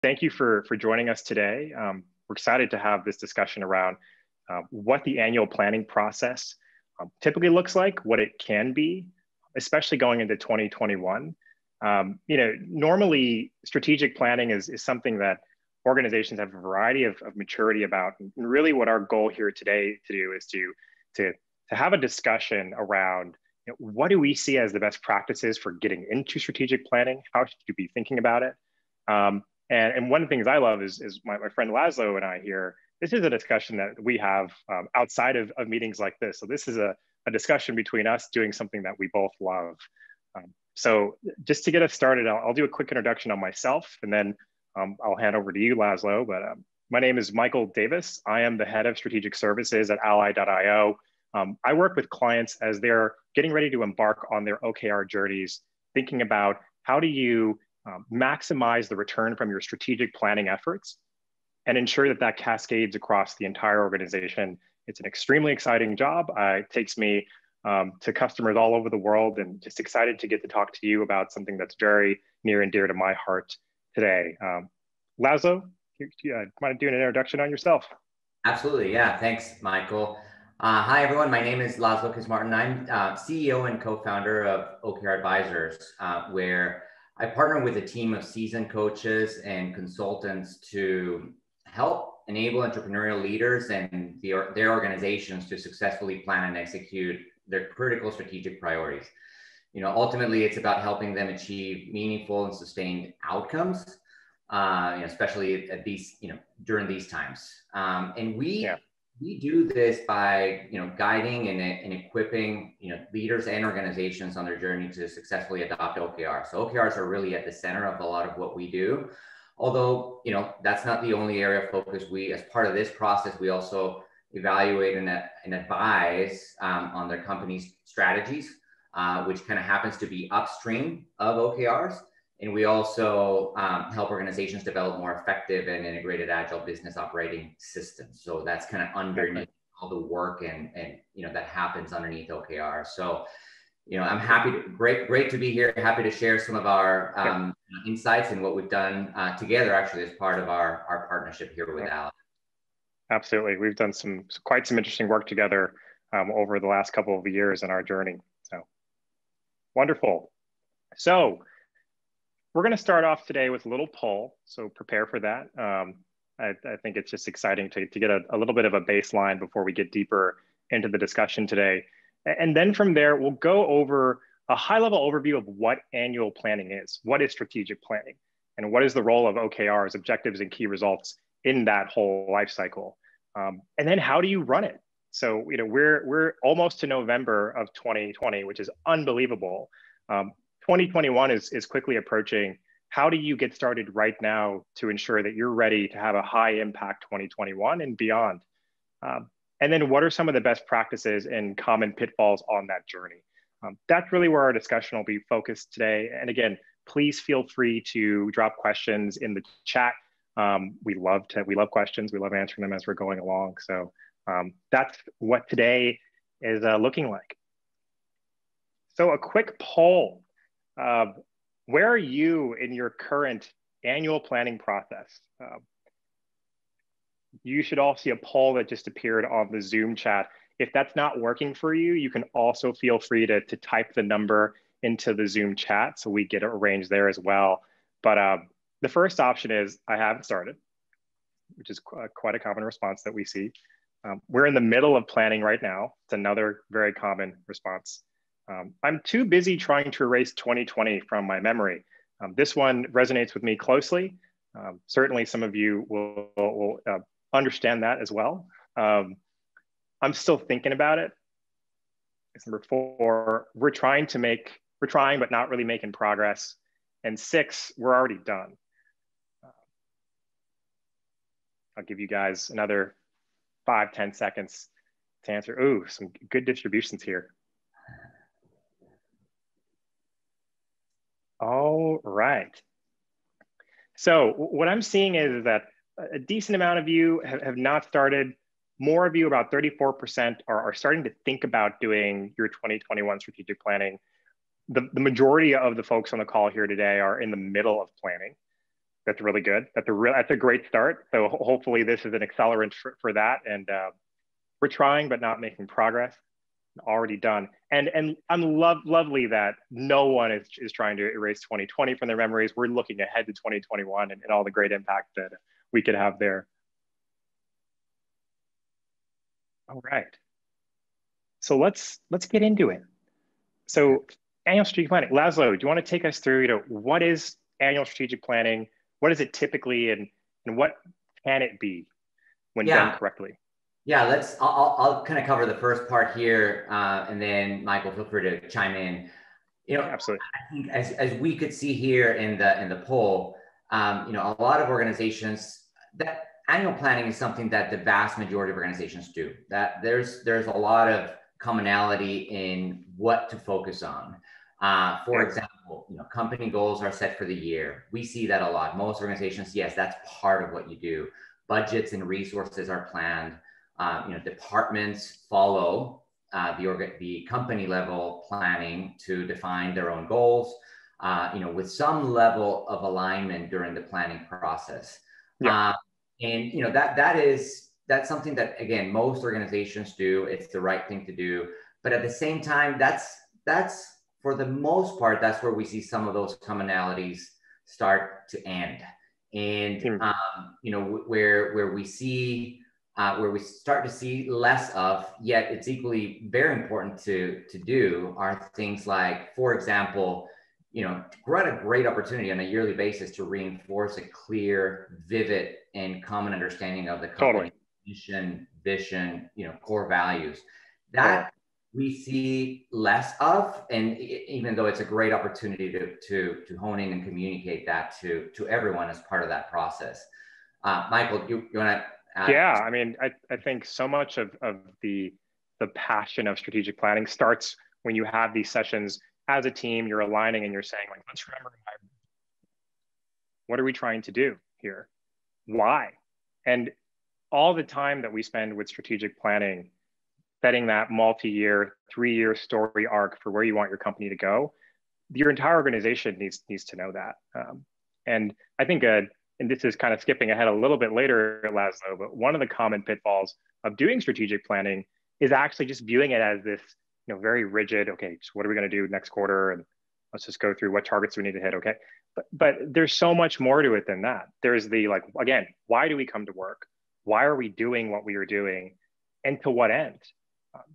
thank you for joining us today. We're excited to have this discussion around what the annual planning process typically looks like, what it can be, especially going into 2021. Normally strategic planning is something that organizations have a variety of maturity about. And really what our goal here today to do is to have a discussion around what do we see as the best practices for getting into strategic planning? How should you be thinking about it? And one of the things I love is my friend Laszlo and I here, this is a discussion that we have outside of meetings like this. So this is a discussion between us doing something that we both love. So just to get us started, I'll do a quick introduction on myself, and then I'll hand over to you, Laszlo. But my name is Michael Davis. I am the head of strategic services at Ally.io. I work with clients as they're getting ready to embark on their OKR journeys, thinking about how do you maximize the return from your strategic planning efforts and ensure that that cascades across the entire organization. It's an extremely exciting job. It takes me to customers all over the world, and just excited to get to talk to you about something that's very near and dear to my heart today. Laszlo, do you want to do an introduction on yourself? Absolutely, yeah, thanks, Michael. Hi, everyone. My name is Laszlo Kismarton. I'm CEO and co-founder of OKR Advisors, where I partner with a team of seasoned coaches and consultants to help enable entrepreneurial leaders and their organizations to successfully plan and execute their critical strategic priorities. Ultimately, it's about helping them achieve meaningful and sustained outcomes, especially at these, during these times. And we do this by, guiding and equipping, leaders and organizations on their journey to successfully adopt OKRs. So OKRs are really at the center of a lot of what we do. Although, that's not the only area of focus. As part of this process, we also evaluate and advise on their company's strategies, which kind of happens to be upstream of OKRs. And we also help organizations develop more effective and integrated agile business operating systems. So that's kind of underneath all the work and that happens underneath OKR. So, I'm great to be here. Happy to share some of our insights and what we've done together, actually, as part of our partnership here with Ally. Absolutely. We've done quite some interesting work together over the last couple of years in our journey. So wonderful. So we're going to start off today with a little poll. So prepare for that. I think it's just exciting to get a little bit of a baseline before we get deeper into the discussion today. And then from there, we'll go over a high-level overview of what annual planning is. What is strategic planning? And what is the role of OKRs, objectives and key results, in that whole life cycle? And then how do you run it? So, we're almost to November of 2020, which is unbelievable. 2021 is quickly approaching. How do you get started right now to ensure that you're ready to have a high impact 2021 and beyond? And then what are some of the best practices and common pitfalls on that journey? That's really where our discussion will be focused today. And again, please feel free to drop questions in the chat. We love questions. We love answering them as we're going along. So that's what today is looking like. So a quick poll. Where are you in your current annual planning process? You should all see a poll that just appeared on the Zoom chat. If that's not working for you, you can also feel free to type the number into the Zoom chat so we get it arranged there as well. But the first option is I haven't started, which is quite a common response that we see. We're in the middle of planning right now. It's another very common response. I'm too busy trying to erase 2020 from my memory. This one resonates with me closely. Certainly some of you will understand that as well. I'm still thinking about it. It's number 4, we're trying but not really making progress. And 6, we're already done. I'll give you guys another 5-10 seconds to answer. Ooh, some good distributions here. All right. So what I'm seeing is that a decent amount of you have not started. More of you, about 34%, are starting to think about doing your 2021 strategic planning. The majority of the folks on the call here today are in the middle of planning. That's really good. That's a great start. So hopefully this is an accelerant for that. And we're trying, but not making progress. Already done. And I'm lovely that no one is trying to erase 2020 from their memories. We're looking ahead to 2021 and all the great impact that we could have there. All right. So let's get into it. So annual strategic planning. Laszlo, do you want to take us through, what is annual strategic planning? What is it typically, and what can it be when done correctly? Yeah, I'll kind of cover the first part here, and then Michael, feel free to chime in. Absolutely. I think as we could see here in the poll, a lot of organizations, that annual planning is something that the vast majority of organizations do. That there's a lot of commonality in what to focus on. For example, company goals are set for the year. We see that a lot. Most organizations, yes, that's part of what you do. Budgets and resources are planned. Departments follow the company level planning to define their own goals, with some level of alignment during the planning process. That's something that, again, most organizations do. It's the right thing to do. But at the same time, that's for the most part, that's where we see some of those commonalities start to end. And, where we see, where we start to see less of, yet it's equally very important to do, are things like, for example, what a great opportunity on a yearly basis to reinforce a clear, vivid, and common understanding of the company mission, vision, core values. That we see less of, and even though it's a great opportunity to hone in and communicate that to everyone as part of that process. Michael, you want to? Yeah, I mean, I think so much of the passion of strategic planning starts when you have these sessions as a team. You're aligning and you're saying, like, let's remember, what are we trying to do here? Why? And all the time that we spend with strategic planning, setting that multi-year, 3-year story arc for where you want your company to go, your entire organization needs to know that. And I think, and this is kind of skipping ahead a little bit later, Laszlo, but one of the common pitfalls of doing strategic planning is actually just viewing it as this, very rigid, okay, so what are we going to do next quarter? And let's just go through what targets we need to hit, okay? But there's so much more to it than that. There's the, like, again, why do we come to work? Why are we doing what we are doing? And to what end?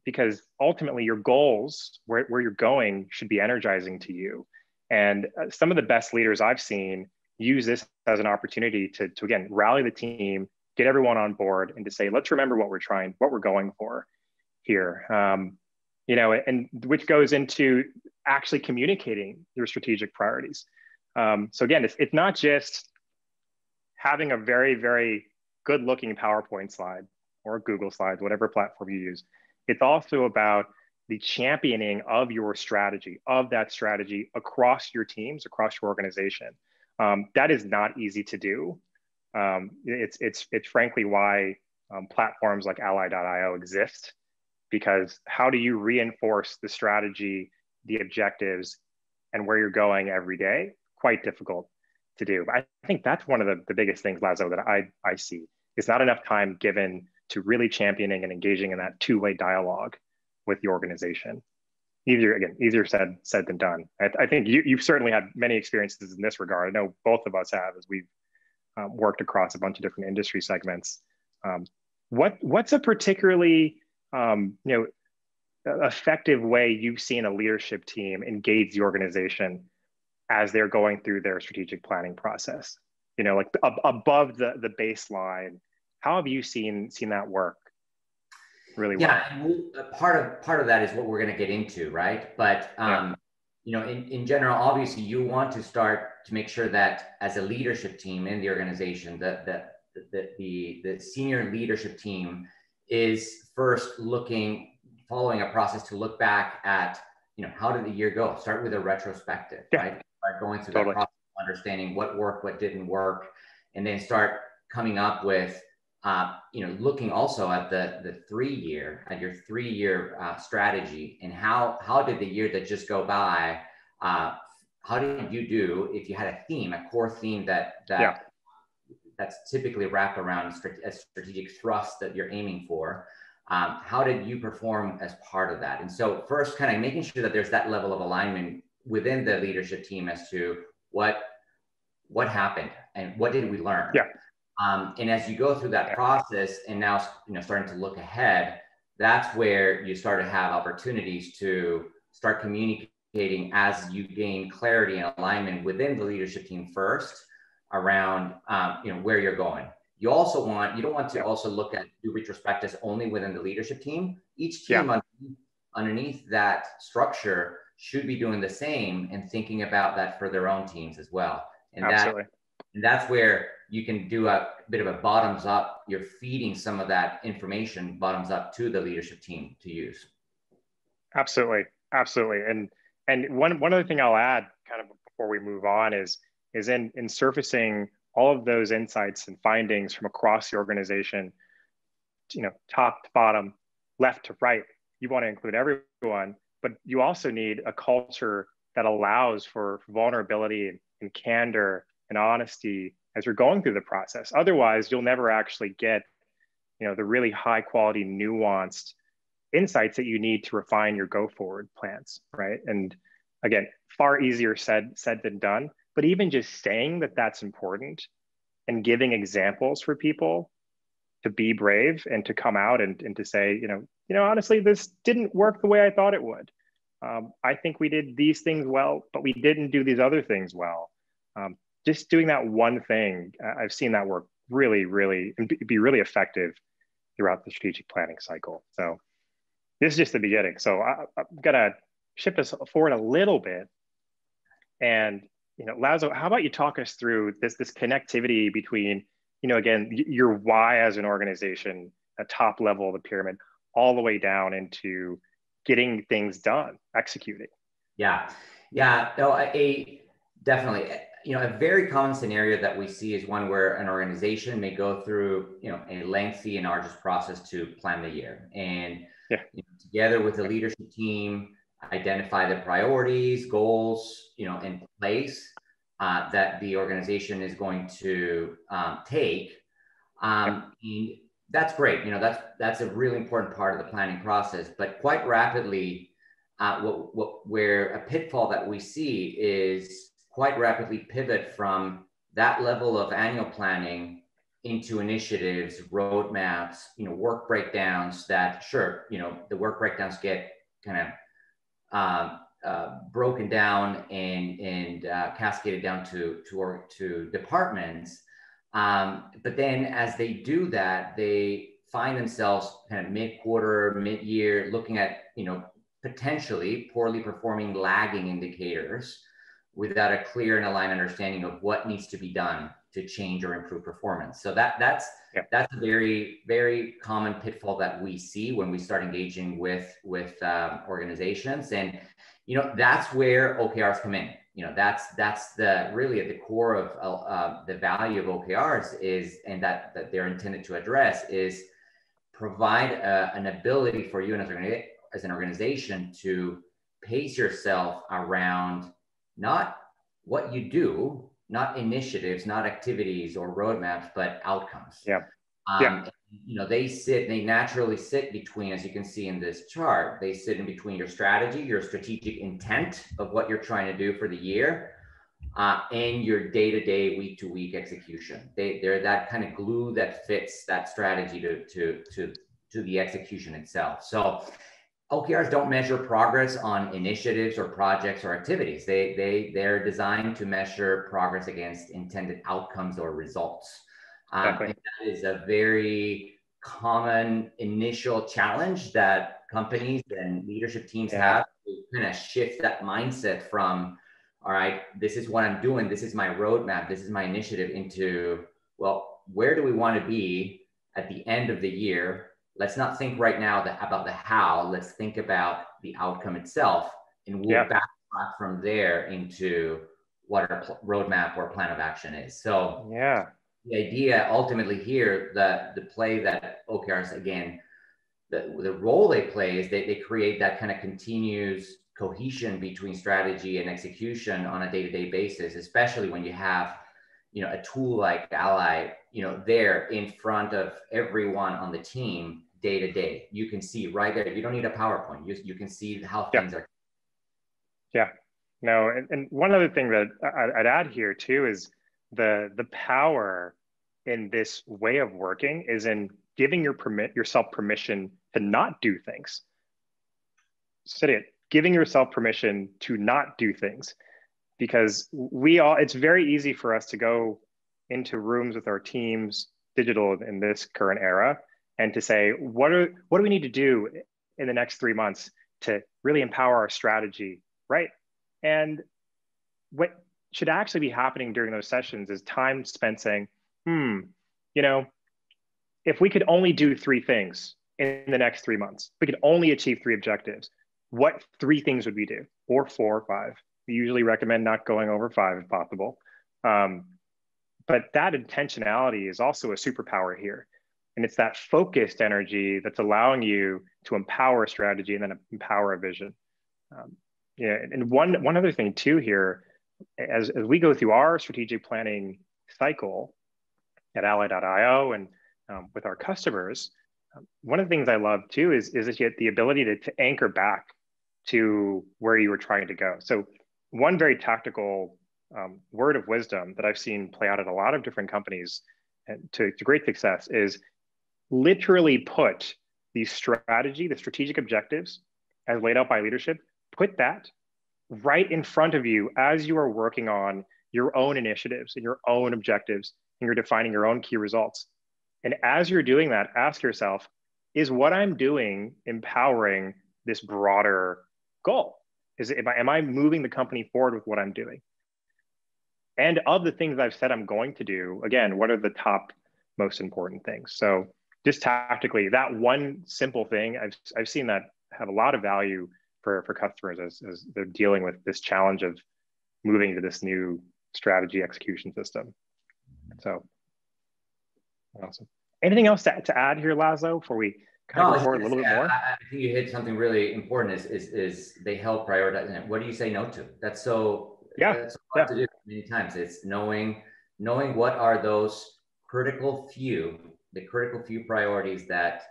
Because ultimately your goals, where you're going, should be energizing to you. And some of the best leaders I've seen use this as an opportunity to again, rally the team, get everyone on board, and to say, let's remember what we're going for here. And which goes into actually communicating your strategic priorities. So again, it's not just having a very, very good looking PowerPoint slide or Google Slides, whatever platform you use. It's also about the championing of your strategy, of that strategy across your teams, across your organization. That is not easy to do. It's frankly why platforms like ally.io exist, because how do you reinforce the strategy, the objectives, and where you're going every day? Quite difficult to do. But I think that's one of the biggest things, Laszlo, that I see. It's not enough time given to really championing and engaging in that two-way dialogue with the organization. Easier said than done. I think you've certainly had many experiences in this regard. I know both of us have, as we've worked across a bunch of different industry segments. What's a particularly effective way you've seen a leadership team engage the organization as they're going through their strategic planning process? Like above the baseline, how have you seen that work really well? Yeah, part of that is what we're going to get into, right? But in general, obviously, you want to start to make sure that as a leadership team in the organization, that the senior leadership team is first following a process to look back at, how did the year go? Start with a retrospective, right? Start going through that process, understanding what worked, what didn't work, and then start coming up with, looking also at the 3-year, at your 3-year strategy, and how did the year that just go by how did you do if you had a theme, a core theme that's typically wrapped around a strategic thrust that you're aiming for? How did you perform as part of that? And so first, kind of making sure that there's that level of alignment within the leadership team as to what happened and what did we learn. Yeah. And as you go through that process, and now starting to look ahead, that's where you start to have opportunities to start communicating as you gain clarity and alignment within the leadership team first around where you're going. You don't want to also look at do retrospectives only within the leadership team. Each team underneath that structure should be doing the same and thinking about that for their own teams as well. And Absolutely. that's where you can do a bit of a bottoms up. You're feeding some of that information bottoms up to the leadership team to use. Absolutely. And one other thing I'll add kind of before we move on is in surfacing all of those insights and findings from across the organization, top to bottom, left to right. You want to include everyone, but you also need a culture that allows for vulnerability and candor and honesty as you're going through the process. Otherwise, you'll never actually get, the really high quality, nuanced insights that you need to refine your go forward plans, right? And again, far easier said than done. But even just saying that that's important and giving examples for people to be brave and to come out and to say, honestly, this didn't work the way I thought it would. I think we did these things well, but we didn't do these other things well. Just doing that one thing, I've seen that work really, really, and be really effective throughout the strategic planning cycle. So this is just the beginning. So I'm gonna shift us forward a little bit. And, Laszlo, how about you talk us through this connectivity between, again, your why as an organization, a top level of the pyramid, all the way down into getting things done, executing. Yeah. No, definitely. A very common scenario that we see is one where an organization may go through, a lengthy and arduous process to plan the year, and together with the leadership team, identify the priorities, goals, in place that the organization is going to take. And that's great. That's a really important part of the planning process. But quite rapidly, where a pitfall that we see is quite rapidly pivot from that level of annual planning into initiatives, roadmaps, work breakdowns that the work breakdowns get kind of broken down and cascaded down to departments. But then as they do that, they find themselves kind of mid-quarter, mid-year, looking at, potentially poorly performing lagging indicators without a clear and aligned understanding of what needs to be done to change or improve performance. So that's a very, very common pitfall that we see when we start engaging with organizations. And, that's where OKRs come in. That's really at the core of the value of OKRs is, and that they're intended to address, is provide an ability for you as an organization to pace yourself around not what you do, not initiatives, not activities or roadmaps, but outcomes. They naturally sit between, as you can see in this chart, they sit in between your strategy, your strategic intent of what you're trying to do for the year, and your day-to-day, week-to-week execution. They're that kind of glue that fits that strategy to the execution itself. So OKRs don't measure progress on initiatives or projects or activities. They're designed to measure progress against intended outcomes or results. And that is a very common initial challenge that companies and leadership teams have to kind of shift that mindset from, all right, this is what I'm doing, this is my roadmap, this is my initiative, into, well, where do we want to be at the end of the year? Let's not think right now about the how. Let's think about the outcome itself, and we'll backtrack from there into what our roadmap or plan of action is. So the idea ultimately here, the play that OKRs, again, the role they play is they create that kind of continuous cohesion between strategy and execution on a day-to-day basis, especially when you have, a tool like Ally, there in front of everyone on the team day to day. You can see right there. You don't need a PowerPoint. You can see how things are. Yeah. No, and one other thing that I'd add here too is the power in this way of working is in giving yourself permission to not do things. Giving yourself permission to not do things, because it's very easy for us to go into rooms with our teams, digital in this current era, and to say, what do we need to do in the next 3 months to really empower our strategy, right? And what should actually be happening during those sessions is time spent saying, if we could only do 3 things in the next 3 months, we could only achieve 3 objectives, what 3 things would we do? Or 4 or 5. We usually recommend not going over 5 if possible. But that intentionality is also a superpower here. And it's that focused energy that's allowing you to empower a strategy and then empower a vision. And one other thing too here, as we go through our strategic planning cycle at Ally.io and with our customers, one of the things I love too is that you get the ability to anchor back to where you were trying to go. So one very tactical word of wisdom that I've seen play out at a lot of different companies and to great success is literally put the strategic objectives as laid out by leadership, put that right in front of you as you are working on your own initiatives and your own objectives, and you're defining your own key results. And as you're doing that, ask yourself, is what I'm doing empowering this broader goal? Am I moving the company forward with what I'm doing? And of the things I've said I'm going to do, again, what are the top most important things? So just tactically, that one simple thing, I've seen that have a lot of value for customers as they're dealing with this challenge of moving to this new strategy execution system. So awesome. Anything else to add here, Laszlo, before we kind of forward a little bit more? I think you hit something really important is they help prioritize. What do you say no to? That's so hard to do many times. It's knowing what are those critical few priorities that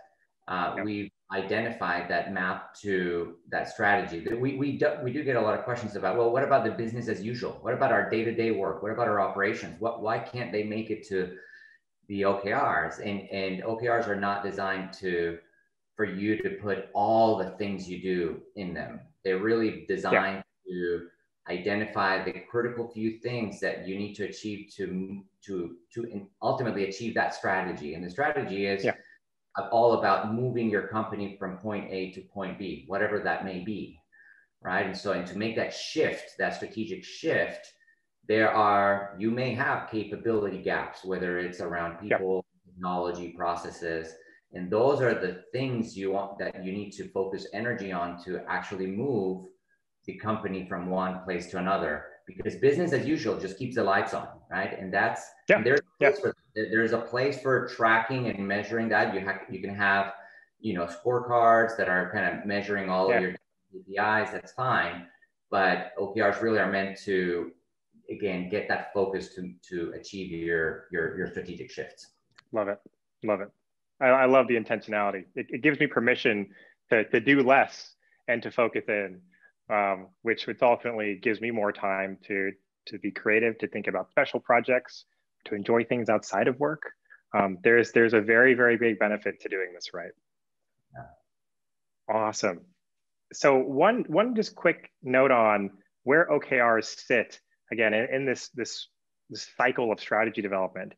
we've identified that map to that strategy. We do get a lot of questions about, well, what about the business as usual? What about our day-to-day work? What about our operations? Why can't they make it to the OKRs? And OKRs are not designed for you to put all the things you do in them. They're really designed to identify the critical few things that you need to achieve to ultimately achieve that strategy. And the strategy is all about moving your company from point A to point B, whatever that may be, right? And to make that shift, that strategic shift, you may have capability gaps, whether it's around people, technology, processes, and those are the things that you need to focus energy on to actually move the company from one place to another, because business as usual just keeps the lights on, right? And there's a place for tracking and measuring that. You can have, scorecards that are kind of measuring all of your KPIs. That's fine, but OKRs really are meant to, again, get that focus to achieve your strategic shifts. Love it. I love the intentionality. It gives me permission to do less and to focus in, which ultimately gives me more time to be creative, to think about special projects, to enjoy things outside of work. There's a very, very big benefit to doing this right. Yeah. Awesome. So one just quick note on where OKRs sit, again, in this cycle of strategy development.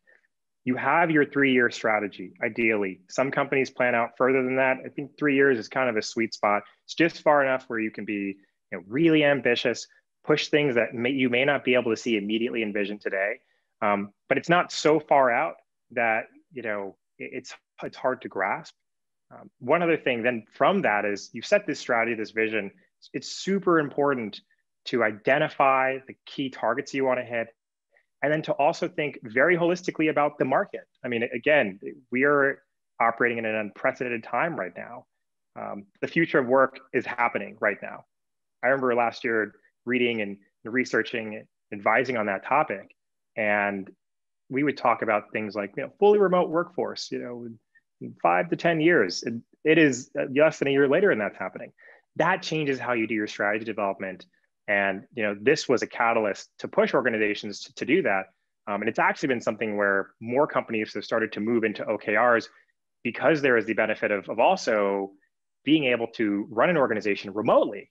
You have your 3-year strategy, ideally. Some companies plan out further than that. I think 3 years is kind of a sweet spot. It's just far enough where you can be really ambitious, push things that you may not be able to see immediately in vision today. But it's not so far out that it's hard to grasp. One other thing then from that is you set this strategy, this vision. It's super important to identify the key targets you want to hit, and then to also think very holistically about the market. I mean, again, we are operating in an unprecedented time right now. The future of work is happening right now. I remember last year reading and researching, advising on that topic. And we would talk about things like, fully remote workforce, in 5 to 10 years. It is less than a year later and that's happening. That changes how you do your strategy development. And this was a catalyst to push organizations to do that. And it's actually been something where more companies have started to move into OKRs because there is the benefit of also being able to run an organization remotely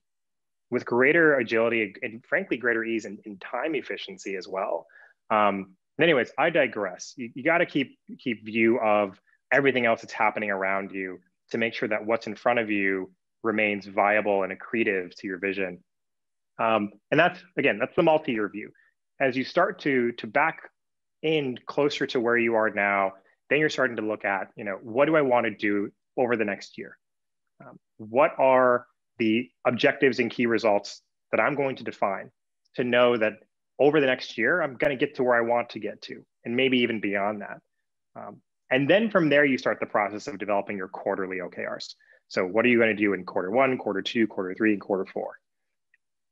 with greater agility and frankly, greater ease and time efficiency as well. Anyways, I digress. You got to keep view of everything else that's happening around you to make sure that what's in front of you remains viable and accretive to your vision. And that's the multi-year view. As you start to back in closer to where you are now, then you're starting to look at, what do I want to do over the next year? What are the objectives and key results that I'm going to define to know that over the next year, I'm going to get to where I want to get to, and maybe even beyond that. And then from there, you start the process of developing your quarterly OKRs. So what are you going to do in quarter 1, quarter 2, quarter 3, and quarter 4?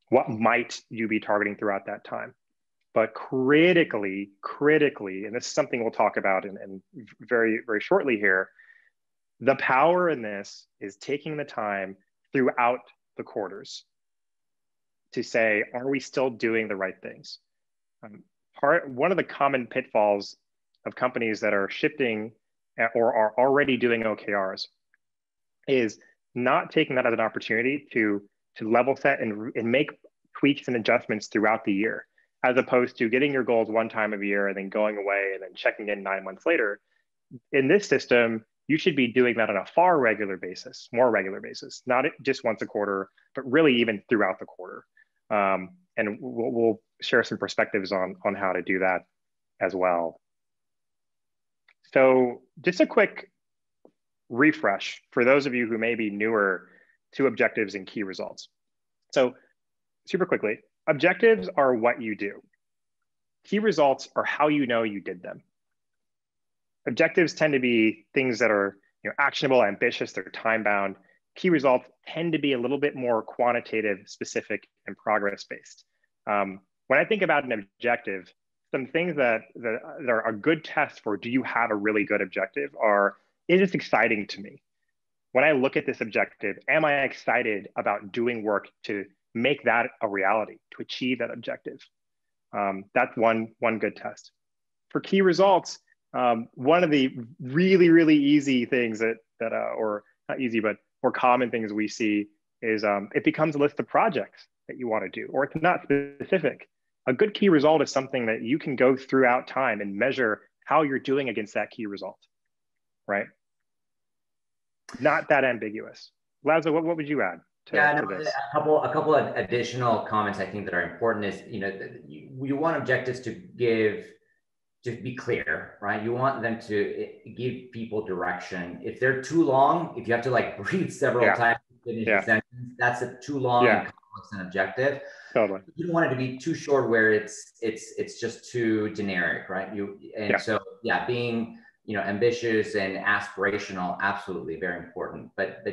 What might you be targeting throughout that time? But critically, and this is something we'll talk about in very, very shortly here, the power in this is taking the time throughout the quarters to say, are we still doing the right things? One of the common pitfalls of companies that are shifting or are already doing OKRs is not taking that as an opportunity to level set and make tweaks and adjustments throughout the year, as opposed to getting your goals one time of year and then going away and then checking in 9 months later. In this system, you should be doing that on a more regular basis, not just once a quarter, but really even throughout the quarter. And we'll share some perspectives on how to do that as well. So just a quick refresh for those of you who may be newer to objectives and key results. So super quickly, objectives are what you do. Key results are how you know you did them. Objectives tend to be things that are actionable, ambitious, they're time-bound. Key results tend to be a little bit more quantitative, specific, and progress-based. When I think about an objective, some things that are a good test for, do you have a really good objective, is this exciting to me? When I look at this objective, am I excited about doing work to make that a reality, to achieve that objective? That's one good test. For key results, one of the really, really easy things or not easy, but more common things we see is it becomes a list of projects that you want to do, or it's not specific. A good key result is something that you can go throughout time and measure how you're doing against that key result, right? Not that ambiguous. Laszlo, what would you add to this? A couple of additional comments I think that are important is, you want objectives to be clear, right? You want them to give people direction. If they're too long, if you have to breathe several times to finish a sentence, that's a too long and complex an objective. Totally. You don't want it to be too short where it's just too generic, right? So being ambitious and aspirational, absolutely very important. But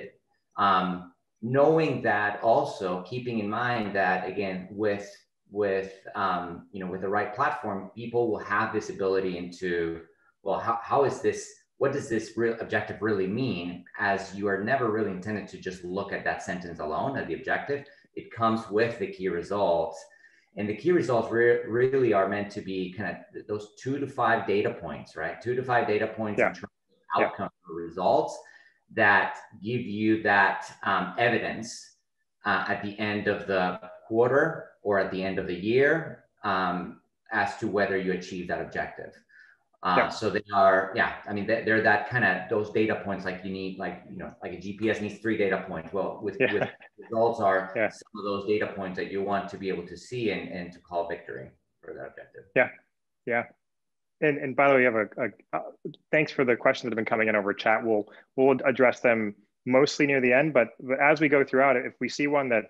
knowing that, also keeping in mind that, again, with the right platform, people will have this ability into, well, how is this, what does this real objective really mean? As you are never really intended to just look at that sentence alone as the objective. It comes with the key results, and the key results really are meant to be kind of those 2 to 5 data points, right? 2 to 5 data points in terms of outcome or results that give you that evidence at the end of the quarter or at the end of the year as to whether you achieve that objective. So they are, they're that kind of, those data points, like you need, like a GPS needs 3 data points. Well, with results are some of those data points that you want to be able to see and to call victory for that objective. Yeah. And by the way, you have thanks for the questions that have been coming in over chat. We'll address them mostly near the end, but as we go throughout it, if we see one that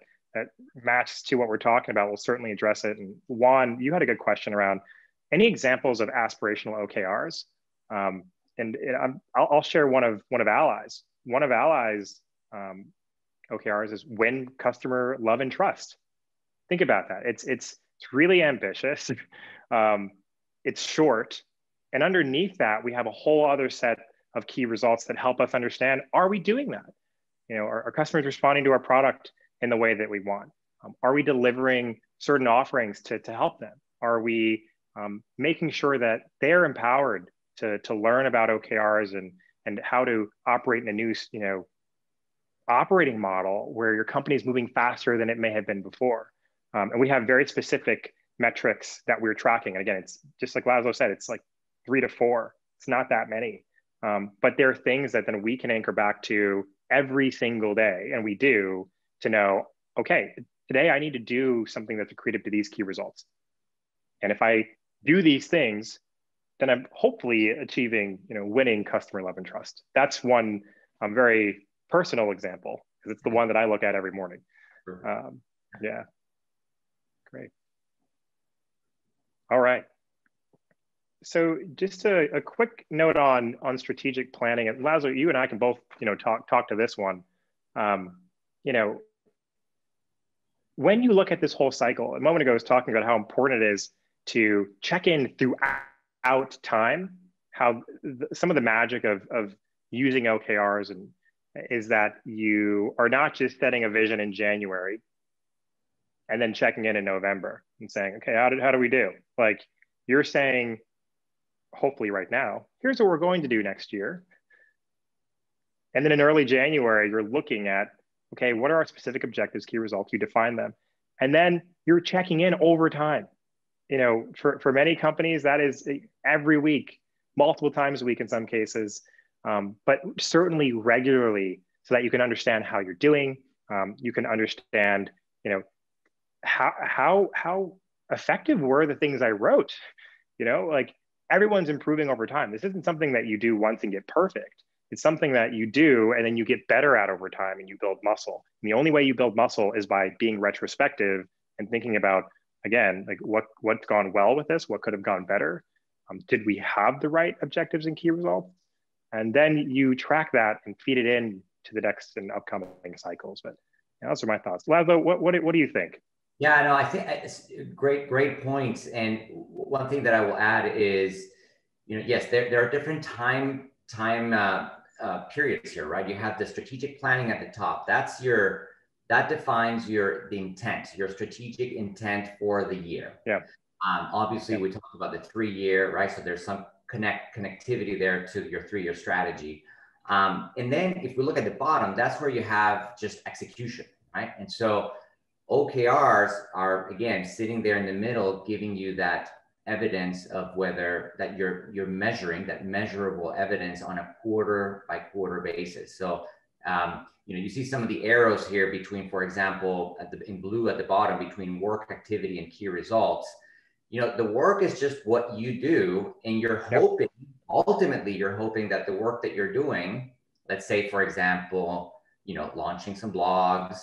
matches to what we're talking about, we'll certainly address it. And Juan, you had a good question around any examples of aspirational OKRs. And I'll share one of Ally's. One of Ally's OKRs is win customer love and trust. Think about that. It's really ambitious. It's short. And underneath that, we have a whole other set of key results that help us understand, are we doing that? Are customers responding to our product in the way that we want? Are we delivering certain offerings to help them? Are we making sure that they're empowered to learn about OKRs and how to operate in a new operating model where your company is moving faster than it may have been before? And we have very specific metrics that we're tracking. And again, it's just like Laszlo said, it's like 3 to 4. It's not that many. But there are things that then we can anchor back to every single day. And we do to know, okay, today I need to do something that's accretive to these key results. And if I do these things, then I'm hopefully achieving, winning customer love and trust. That's one very personal example, because it's the one that I look at every morning. Yeah, great. All right. So just a quick note on strategic planning. And Laszlo, you and I can both, talk to this one. When you look at this whole cycle, a moment ago I was talking about how important it is to check in throughout time, how some of the magic of using OKRs is that you are not just setting a vision in January and then checking in November and saying, okay, how do we do? Like, you're saying, hopefully right now, here's what we're going to do next year. And then in early January, you're looking at, okay, what are our specific objectives, key results? You define them. And then you're checking in over time. For many companies, that is every week, multiple times a week in some cases, but certainly regularly, so that you can understand how you're doing. You can understand, how effective were the things I wrote. Like, everyone's improving over time. This isn't something that you do once and get perfect. It's something that you do and then you get better at over time and you build muscle. And the only way you build muscle is by being retrospective and thinking about, again, like what's gone well with this, what could have gone better. Did we have the right objectives and key results? And then you track that and feed it in to the next and upcoming cycles. But those are my thoughts. Laszlo, what do you think? Yeah, no, I think it's great points. And one thing that I will add is, yes, there are different time periods here, right? You have the strategic planning at the top. That defines the intent, your strategic intent for the year. Yeah. Obviously, we talked about the 3-year, right? So there's some connectivity there to your 3-year strategy. And then if we look at the bottom, that's where you have just execution, right? And so OKRs are, again, sitting there in the middle, giving you that evidence of whether that you're measuring, that measurable evidence on a quarter by quarter basis. So, you see some of the arrows here between, for example, in blue at the bottom, between work activity and key results. The work is just what you do, and you're hoping, ultimately, you're hoping that the work that you're doing, let's say, for example, launching some blogs,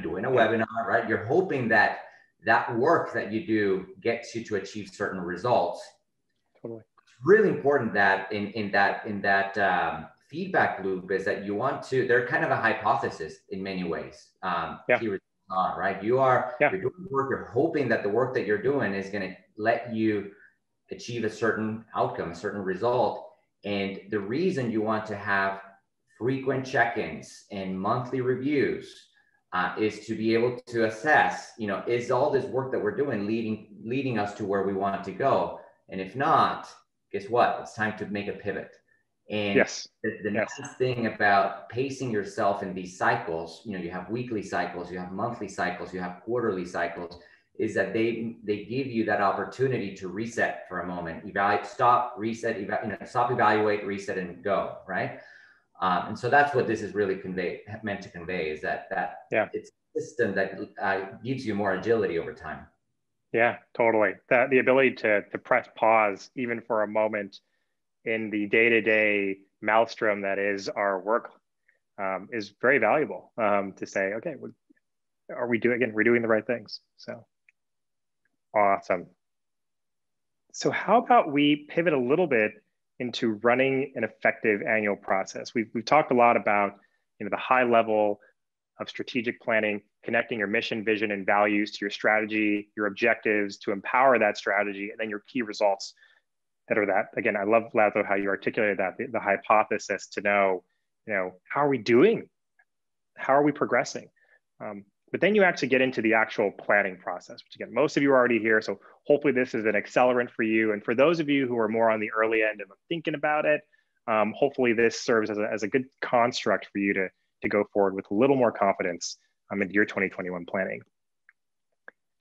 doing a webinar, right? You're hoping that work that you do gets you to achieve certain results. Totally. It's really important that in that feedback loop is that you want to, they're kind of a hypothesis in many ways. Key results are, right? You're doing work, you're hoping that the work that you're doing is going to let you achieve a certain outcome, a certain result. And the reason you want to have frequent check-ins and monthly reviews is to be able to assess, is all this work that we're doing leading us to where we want to go? And if not, guess what? It's time to make a pivot. And the nice thing about pacing yourself in these cycles, you have weekly cycles, you have monthly cycles, you have quarterly cycles, is that they give you that opportunity to reset for a moment, stop, evaluate, reset, and go, right? And so that's what this is really meant to convey, is that it's a system that gives you more agility over time. Yeah, totally. The ability to press pause even for a moment in the day-to-day maelstrom that is our work is very valuable to say, okay, we're doing the right things. So awesome. So how about we pivot a little bit into running an effective annual process? We've talked a lot about the high level of strategic planning, connecting your mission, vision, and values to your strategy, your objectives to empower that strategy, and then your key results that are that. Again, I love, Laszlo, how you articulated that, the hypothesis to know, how are we doing? How are we progressing? But then you actually get into the actual planning process, which again, most of you are already here. So hopefully this is an accelerant for you. And for those of you who are more on the early end of thinking about it, hopefully this serves as a good construct for you to go forward with a little more confidence into your 2021 planning.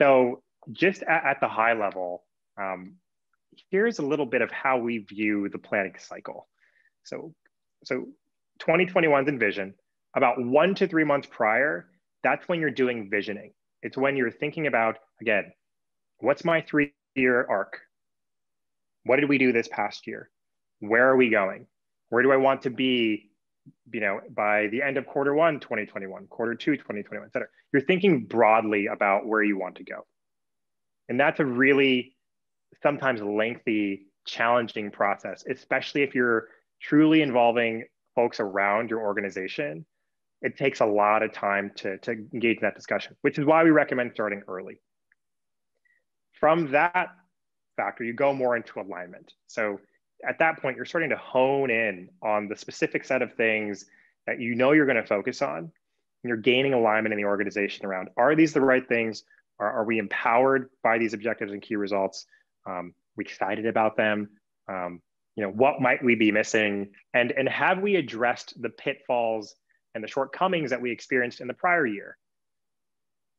So just at the high level, here's a little bit of how we view the planning cycle. So 2021's in vision. About 1 to 3 months prior, that's when you're doing visioning. It's when you're thinking about, again, what's my 3-year arc? What did we do this past year? Where are we going? Where do I want to be, by the end of Q1, 2021, Q2, 2021, et cetera. You're thinking broadly about where you want to go. And that's a really sometimes lengthy, challenging process, especially if you're truly involving folks around your organization. It takes a lot of time to engage in that discussion, which is why we recommend starting early. From that factor, you go more into alignment. So at that point, you're starting to hone in on the specific set of things that you're going to focus on. And you're gaining alignment in the organization around, are these the right things? Are we empowered by these objectives and key results? We excited about them? What might we be missing? And have we addressed the pitfalls and the shortcomings that we experienced in the prior year?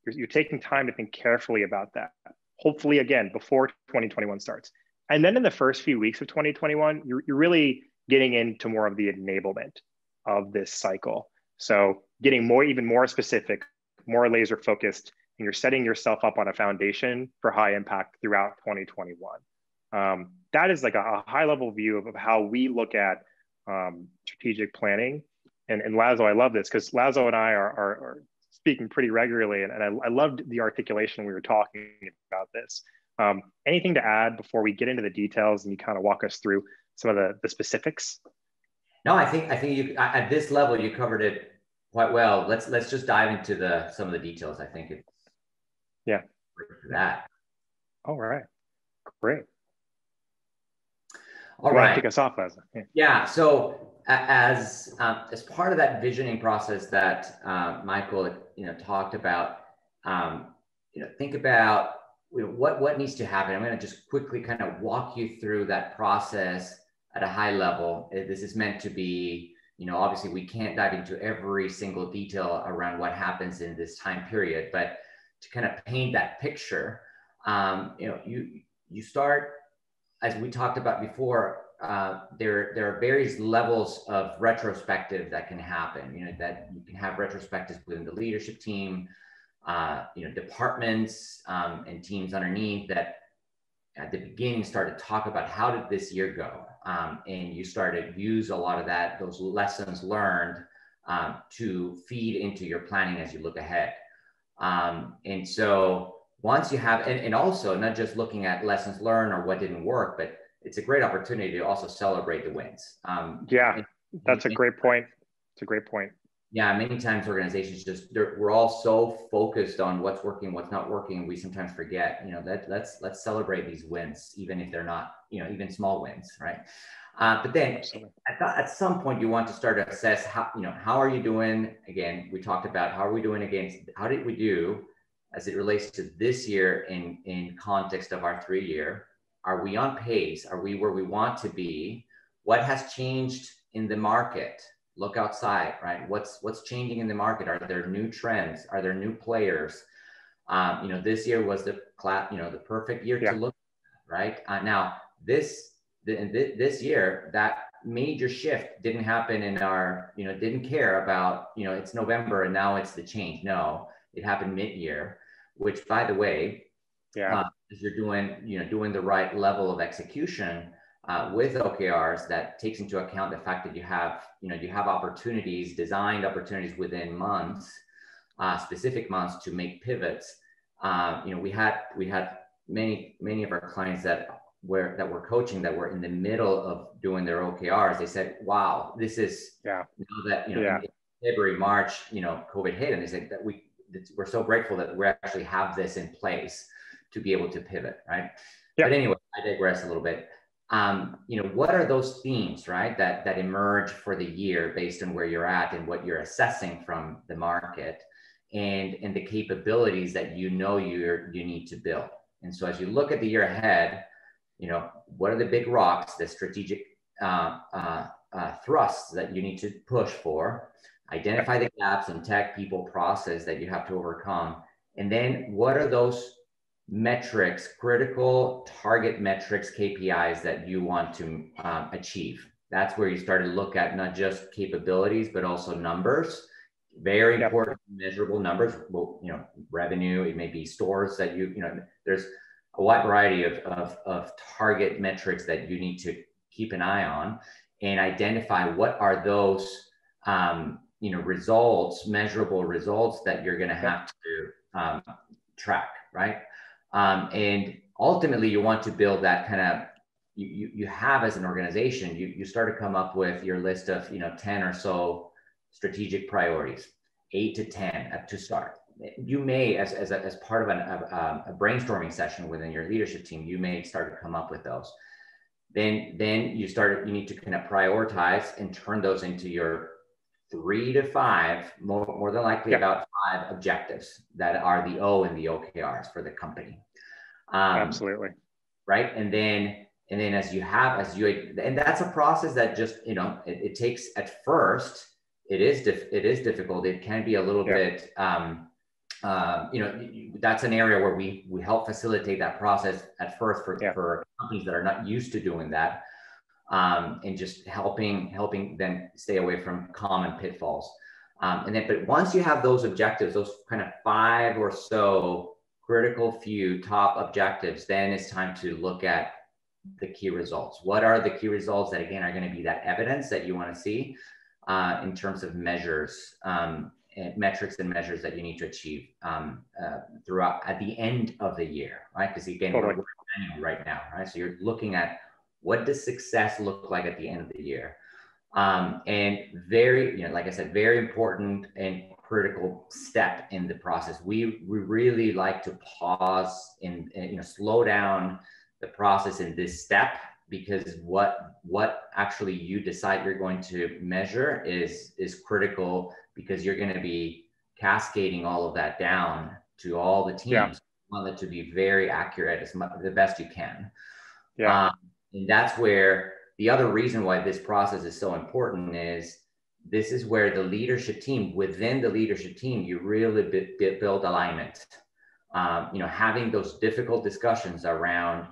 You're taking time to think carefully about that. Hopefully, again, before 2021 starts. And then in the first few weeks of 2021, you're really getting into more of the enablement of this cycle. So getting even more specific, more laser focused, and you're setting yourself up on a foundation for high impact throughout 2021. That is like a high level view of how we look at strategic planning. And Laszlo, I love this because Laszlo and I are speaking pretty regularly, and I loved the articulation we were talking about this. Anything to add before we get into the details and you kind of walk us through some of the specifics? No, I think you at this level you covered it quite well. Let's just dive into some of the details. I think it's for that. All right, great. All right, kick us off, Laszlo. Yeah. So as part of that visioning process that Michael talked about, think about what needs to happen. I'm going to just quickly kind of walk you through that process at a high level. This is meant to be, obviously we can't dive into every single detail around what happens in this time period, but to kind of paint that picture, you start, as we talked about before, there are various levels of retrospective that can happen. That you can have retrospectives within the leadership team, departments and teams underneath that at the beginning start to talk about how did this year go, and you start to use a lot of those lessons learned to feed into your planning as you look ahead. And so once you have, and also not just looking at lessons learned or what didn't work, but it's a great opportunity to also celebrate the wins. That's a great point. It's a great point. Yeah, many times organizations we're all so focused on what's working, what's not working. We sometimes forget, let's celebrate these wins, even if they're not, even small wins, right? But then at some point you want to start to assess how are you doing? Again, we talked about how did we do as it relates to this year in context of our 3-year. Are we on pace? Are we where we want to be? What has changed in the market? Look outside, right? What's changing in the market? Are there new trends? Are there new players? This year was the perfect year to look at, right? Now this year, that major shift didn't happen in our, didn't care about, it's November and now it's the change. No, it happened mid-year, which, by the way, as you're doing the right level of execution with OKRs, that takes into account the fact that you have opportunities, designed opportunities within months, specific months to make pivots. We had many of our clients that we're coaching that were in the middle of doing their OKRs. They said, "Wow, this is February, March, COVID hit, and they said that we're so grateful that we actually have this in place to be able to pivot, right? Yeah. But anyway, I digress a little bit. What are those themes, right, that emerge for the year based on where you're at and what you're assessing from the market, and the capabilities that you need to build? And so as you look at the year ahead, what are the big rocks, the strategic thrusts that you need to push for? Identify the gaps in tech, people, process that you have to overcome. And then what are those metrics, critical target metrics, KPIs that you want to achieve? That's where you start to look at not just capabilities, but also numbers. Very important, measurable numbers. Well, revenue, it may be stores that there's a wide variety of target metrics that you need to keep an eye on, and identify what are those results, measurable results that you're going to have to track, right? And ultimately, you want to build that kind of, you have as an organization, you start to come up with your list of 10 or so strategic priorities, 8 to 10 to start. You may, as part of a brainstorming session within your leadership team, you may start to come up with those. Then you need to kind of prioritize and turn those into your 3 to 5, more than likely about 5 objectives that are the O and the OKRs for the company. Absolutely. Right. And then and that's a process that just, it takes, at first, it is difficult. It can be a little bit, that's an area where we help facilitate that process at first for companies that are not used to doing that, and just helping them stay away from common pitfalls. But once you have those objectives, those kind of 5 or so critical few top objectives, then it's time to look at the key results. What are the key results that, again, are going to be that evidence that you want to see in terms of measures, metrics and measures that you need to achieve throughout at the end of the year, right? Because again, we're annual right now, right? So you're looking at, what does success look like at the end of the year? And very, like I said, very important and critical step in the process. We really like to pause and slow down the process in this step, because what actually you decide you're going to measure is critical, because you're going to be cascading all of that down to all the teams. You want it to be very accurate, the best you can. And that's where the other reason why this process is so important is, this is where the leadership team, within the leadership team, you really build alignment. Having those difficult discussions around,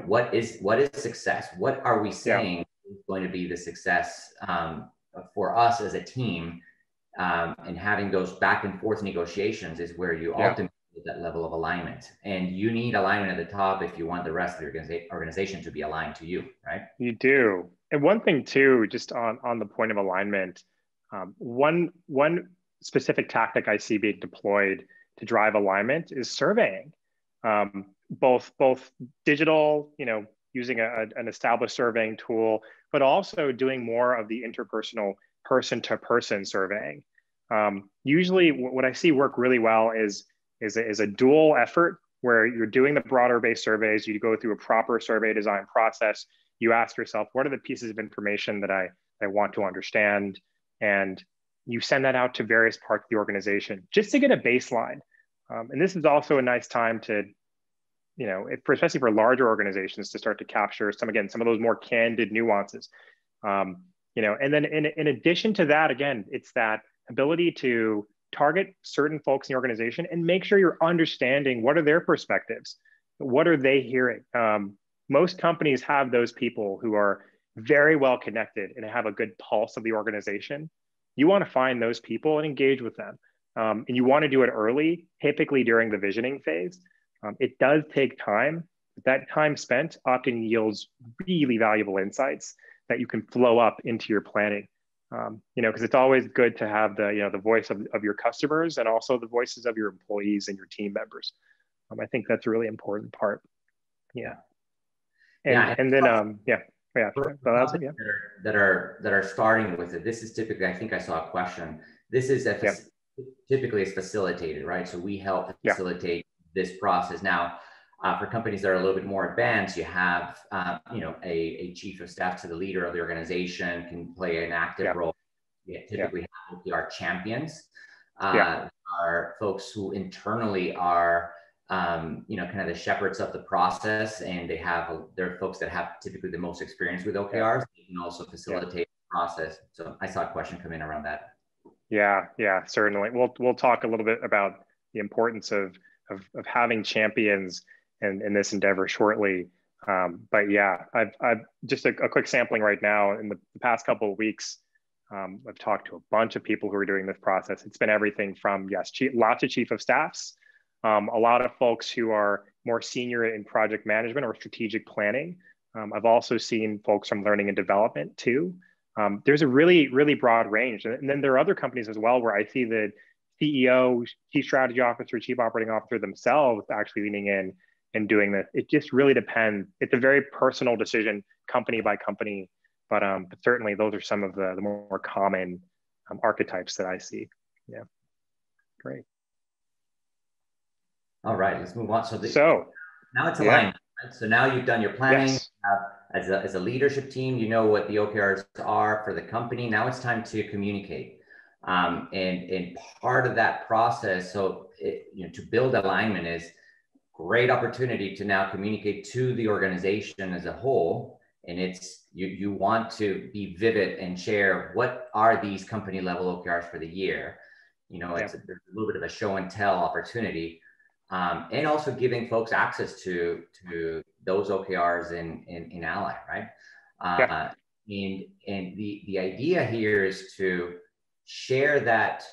what is success? What are we saying is going to be the success for us as a team? And having those back and forth negotiations is where you ultimately get that level of alignment. And you need alignment at the top if you want the rest of the organization to be aligned to you, right? You do. And one thing too, just on the point of alignment, one specific tactic I see being deployed to drive alignment is surveying. Both digital, using an established surveying tool, but also doing more of the interpersonal person-to-person surveying. Usually what I see work really well is a dual effort, where you're doing the broader based surveys. You go through a proper survey design process. You ask yourself, what are the pieces of information that I want to understand? And you send that out to various parts of the organization just to get a baseline. And this is also a nice time to, especially for larger organizations, to start to capture some of those more candid nuances. And then in addition to that, again, it's that ability to target certain folks in the organization and make sure you're understanding what are their perspectives, what are they hearing. Most companies have those people who are very well connected and have a good pulse of the organization. You want to find those people and engage with them. And you want to do it early, typically during the visioning phase. It does take time, but that time spent often yields really valuable insights that you can flow up into your planning. Because it's always good to have the voice of your customers and also the voices of your employees and your team members. I think that's a really important part. And then Yeah, For so that's it. companies Yeah, that are starting with it, this is typically, I think I saw a question. This is yeah, typically it's facilitated, right? So we help yeah, facilitate this process. Now, for companies that are a little bit more advanced, you have a chief of staff to the leader of the organization can play an active yeah, role. Yeah, yeah, typically have OKR champions, yeah, are folks who internally are kind of the shepherds of the process, and they're folks that have typically the most experience with yeah, OKRs. They can also yeah. facilitate the process. So I saw a question come in around that. Yeah, yeah, certainly. We'll talk a little bit about the importance of having champions in this endeavor shortly. But yeah, I've just a quick sampling right now. In the past couple of weeks, I've talked to a bunch of people who are doing this process. It's been everything from, yes, lots of chief of staffs, a lot of folks who are more senior in project management or strategic planning. I've also seen folks from learning and development too. There's a really, really broad range. And then there are other companies as well where I see the CEO, chief strategy officer, chief operating officer themselves actually leaning in and doing this. It just really depends. It's a very personal decision, company by company. But certainly those are some of the more common archetypes that I see. Yeah, great. All right, let's move on. So now it's yeah, aligned. Right? So now you've done your planning. yes, As a leadership team, you know what the OKRs are for the company. Now it's time to communicate. And part of that process, to build alignment is great opportunity to now communicate to the organization as a whole. And it's you want to be vivid and share what are these company level OKRs for the year. There's a little bit of a show and tell opportunity. And also giving folks access to those OKRs in Ally, right? yeah, And the idea here is to share that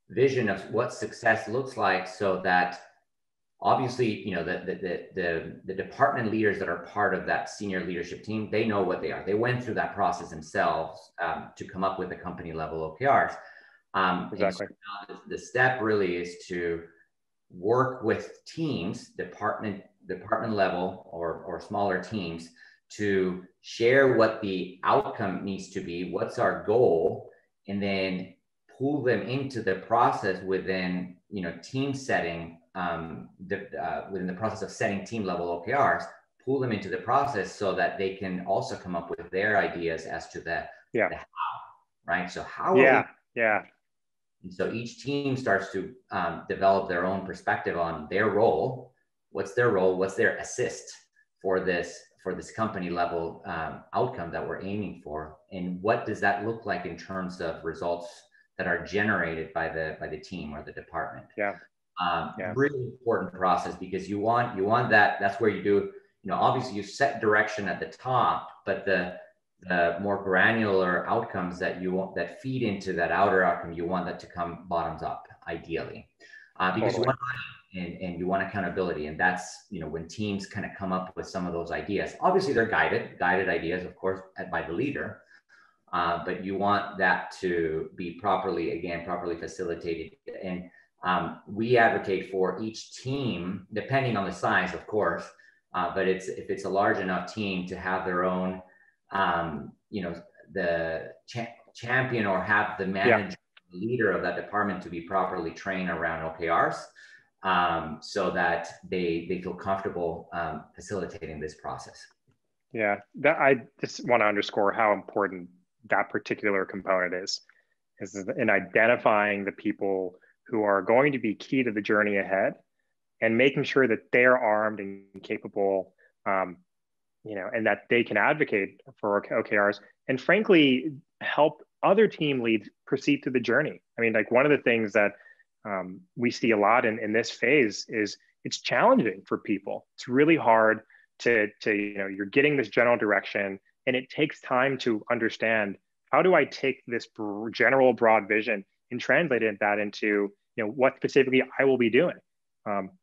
vision of what success looks like, so that obviously, the department leaders that are part of that senior leadership team, they know what they are. They went through that process themselves to come up with the company level OKRs. exactly. And so the step really is to work with teams, department level or smaller teams, to share what the outcome needs to be, what's our goal, and then pull them into the process within team setting, within the process of setting team level OKRs, pull them into the process so that they can also come up with their ideas as to the how, right? So how are we? Yeah. And so each team starts to develop their own perspective on their role. What's their role? What's their assist for this company level outcome that we're aiming for? And what does that look like in terms of results that are generated by the team or the department? Yeah. Really important process, because you want that. That's where you do, obviously you set direction at the top, but the more granular outcomes that you want, that feed into that outer outcome, you want that to come bottoms up, ideally, because Totally. you want and you want accountability. And that's, when teams kind of come up with some of those ideas, obviously they're guided ideas, of course, by the leader, but you want that to be properly facilitated. And we advocate for each team, depending on the size, of course, but if it's a large enough team, to have their own the champion, or have the manager, leader of that department, to be properly trained around OKRs, so that they feel comfortable facilitating this process. Yeah, I just want to underscore how important that particular component is in identifying the people who are going to be key to the journey ahead, and making sure that they're armed and capable, and that they can advocate for OKRs, and frankly, help other team leads proceed through the journey. I mean, like, one of the things that we see a lot in this phase is it's challenging for people. It's really hard to you're getting this general direction, and it takes time to understand, how do I take this general broad vision and translate that into what specifically I will be doing.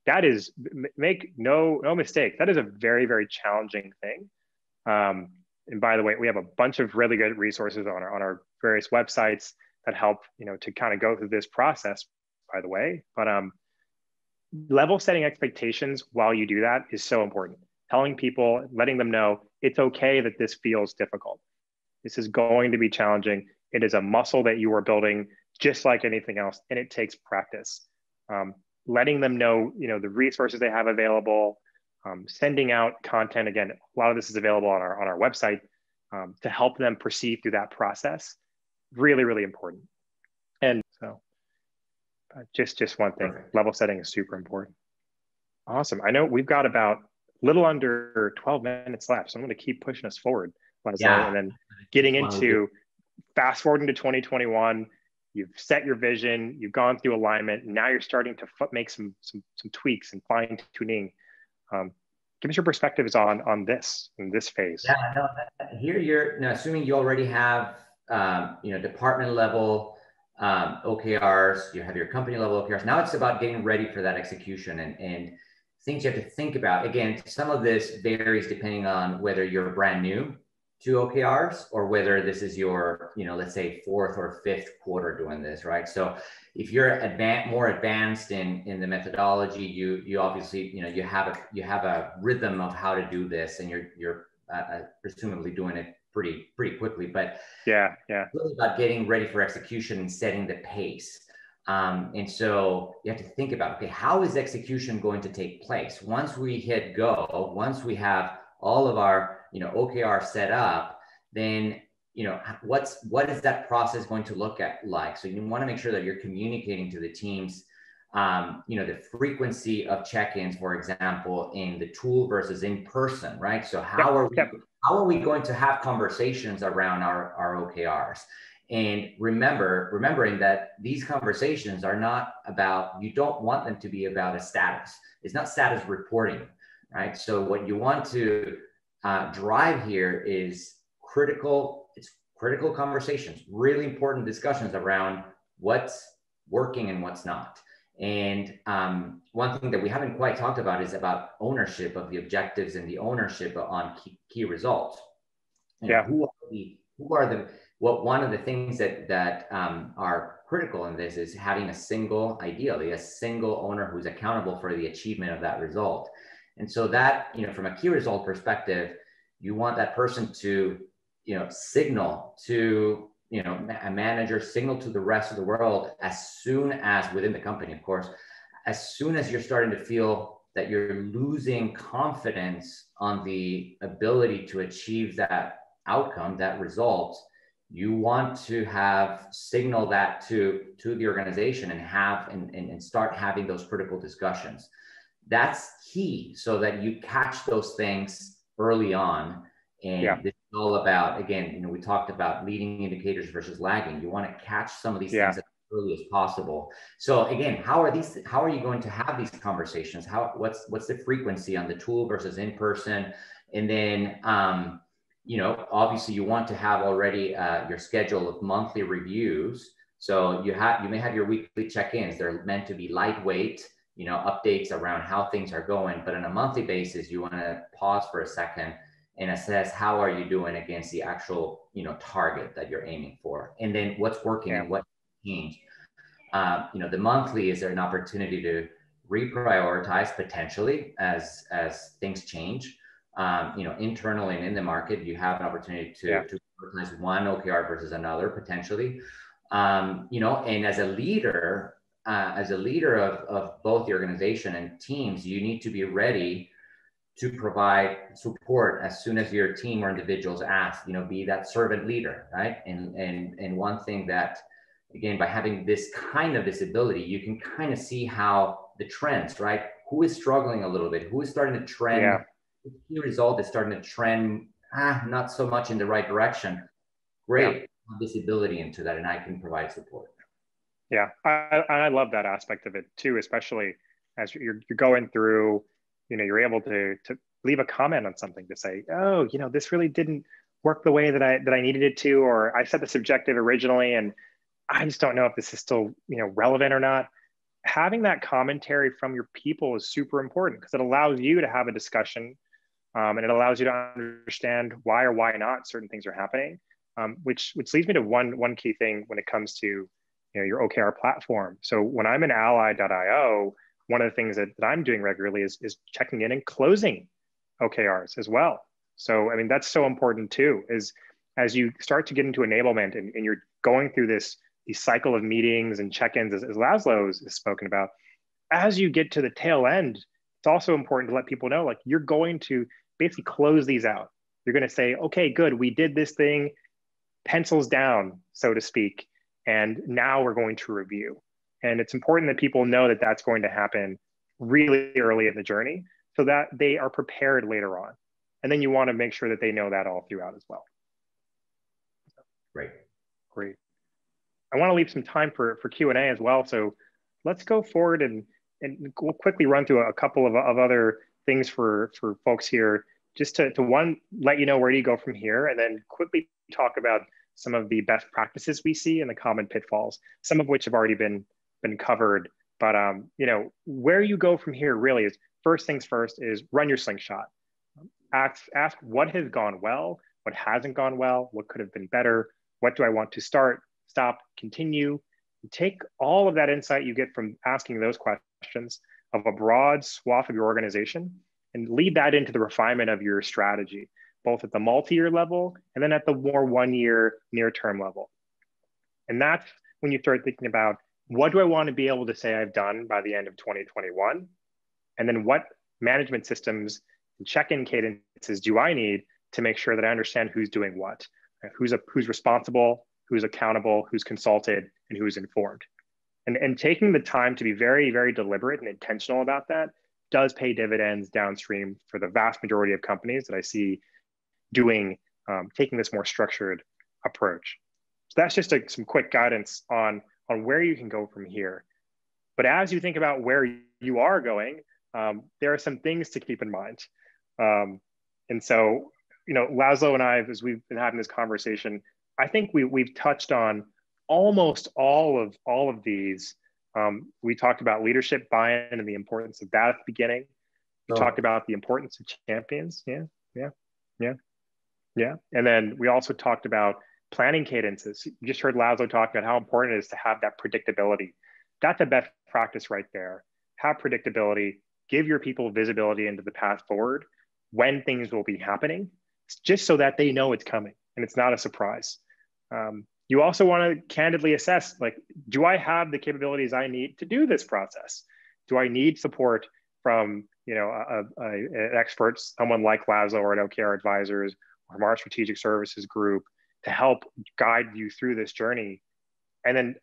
That is, make no mistake, that is a very, very challenging thing. And by the way, we have a bunch of really good resources on our various websites that help to kind of go through this process, by the way. But level setting expectations while you do that is so important. Telling people, letting them know, it's okay that this feels difficult. This is going to be challenging. It is a muscle that you are building just like anything else, and it takes practice. Letting them know, the resources they have available, sending out content. Again, a lot of this is available on our website to help them proceed through that process. Really, really important. And so just one thing, level setting is super important. Awesome. I know we've got about a little under 12 minutes left, so I'm going to keep pushing us forward, Laszlo, and then getting into fast forwarding to 2021. You've set your vision, you've gone through alignment, and now you're starting to make some tweaks and fine tuning. Give us your perspectives on this in this phase. Yeah, no, here you're assuming you already have department level OKRs, you have your company level OKRs. Now it's about getting ready for that execution and things you have to think about. Again, some of this varies depending on whether you're brand new to OKRs or whether this is your, let's say 4th or 5th quarter doing this, right? So if you're more advanced in the methodology, you obviously, you have a rhythm of how to do this, and you're presumably doing it pretty quickly. But yeah, it's really about getting ready for execution and setting the pace. And so you have to think about, okay, how is execution going to take place? Once we hit go, once we have all of our OKR set up, then what is that process going to look like? So you want to make sure that you're communicating to the teams, the frequency of check-ins, for example, in the tool versus in person, right? So how are we going to have conversations around our OKRs? And remembering that these conversations are not about, you don't want them to be about a status. It's not status reporting, right? So what you want to drive here is critical conversations, really important discussions around what's working and what's not. And one thing that we haven't quite talked about is about ownership of the objectives and the ownership on key results. One of the things that are critical in this is having ideally a single owner who's accountable for the achievement of that result. And so that, from a key result perspective, you want that person to, signal to, a manager, signal to the rest of the world as soon as, within the company, of course, as soon as you're starting to feel that you're losing confidence on the ability to achieve that outcome, that result, you want to signal that to the organization and start having those critical discussions. That's key, so that you catch those things early on. And this is all about, again, we talked about leading indicators versus lagging. You want to catch some of these things as early as possible. So again, how are you going to have these conversations? What's the frequency on the tool versus in person? And then, obviously you want to have already your schedule of monthly reviews. So you may have your weekly check-ins. They're meant to be lightweight, updates around how things are going. But on a monthly basis, you want to pause for a second and assess how are you doing against the actual, target that you're aiming for, and then what's working and what changed. The monthly is there an opportunity to reprioritize potentially as things change. Internally and in the market, you have an opportunity to prioritize one OKR versus another potentially. And as a leader of both the organization and teams, you need to be ready to provide support as soon as your team or individuals ask, be that servant leader, right? And one thing that, again, by having this kind of visibility, you can kind of see how the trends, right? Who is struggling a little bit? Who is starting to trend? The key result is starting to trend, not so much in the right direction. Great visibility into that, and I can provide support. Yeah, I love that aspect of it too, especially as you're going through. You're able to leave a comment on something to say, oh, this really didn't work the way that I needed it to, or I set this objective originally, and I just don't know if this is still, relevant or not. Having that commentary from your people is super important because it allows you to have a discussion, and it allows you to understand why or why not certain things are happening. Which leads me to one key thing when it comes to your OKR platform. So when I'm in ally.io, one of the things that I'm doing regularly is checking in and closing OKRs as well. So, I mean, that's so important too, is as you start to get into enablement and you're going through this cycle of meetings and check-ins, as Laszlo has spoken about, as you get to the tail end, it's also important to let people know, like, you're going to basically close these out. You're going to say, okay, good, we did this thing, pencils down, so to speak, and now we're going to review. And it's important that people know that that's going to happen really early in the journey so that they are prepared later on. And then you want to make sure that they know that all throughout as well. Great. Great. I want to leave some time for Q&A as well. So let's go forward and we'll quickly run through a couple of other things for folks here, just to one, let you know where do you go from here, and then quickly talk about some of the best practices we see and the common pitfalls, some of which have already been covered. But you know, where you go from here really is, first things first is run your slingshot. Ask what has gone well, what hasn't gone well, what could have been better, what do I want to start, stop, continue. Take all of that insight you get from asking those questions of a broad swath of your organization and lead that into the refinement of your strategy, both at the multi-year level and then at the more one-year near-term level. And that's when you start thinking about, what do I want to be able to say I've done by the end of 2021? And then what management systems and check-in cadences do I need to make sure that I understand who's doing what, who's responsible, who's accountable, who's consulted, and who's informed. And taking the time to be very, very deliberate and intentional about that does pay dividends downstream for the vast majority of companies that I see doing, taking this more structured approach. So that's just some quick guidance on where you can go from here. But as you think about where you are going, there are some things to keep in mind. And so, you know, Laszlo and I, as we've been having this conversation, I think we've touched on almost all of these. We talked about leadership buy-in and the importance of that at the beginning. We talked about the importance of champions. Yeah. And then we also talked about planning cadences. You just heard Laszlo talk about how important it is to have that predictability. That's a best practice right there. Have predictability, give your people visibility into the path forward, when things will be happening, just so that they know it's coming and it's not a surprise. You also want to candidly assess, like, do I have the capabilities I need to do this process? Do I need support from, you know, an expert, someone like Laszlo or an OKR advisors or from our strategic services group to help guide you through this journey? And then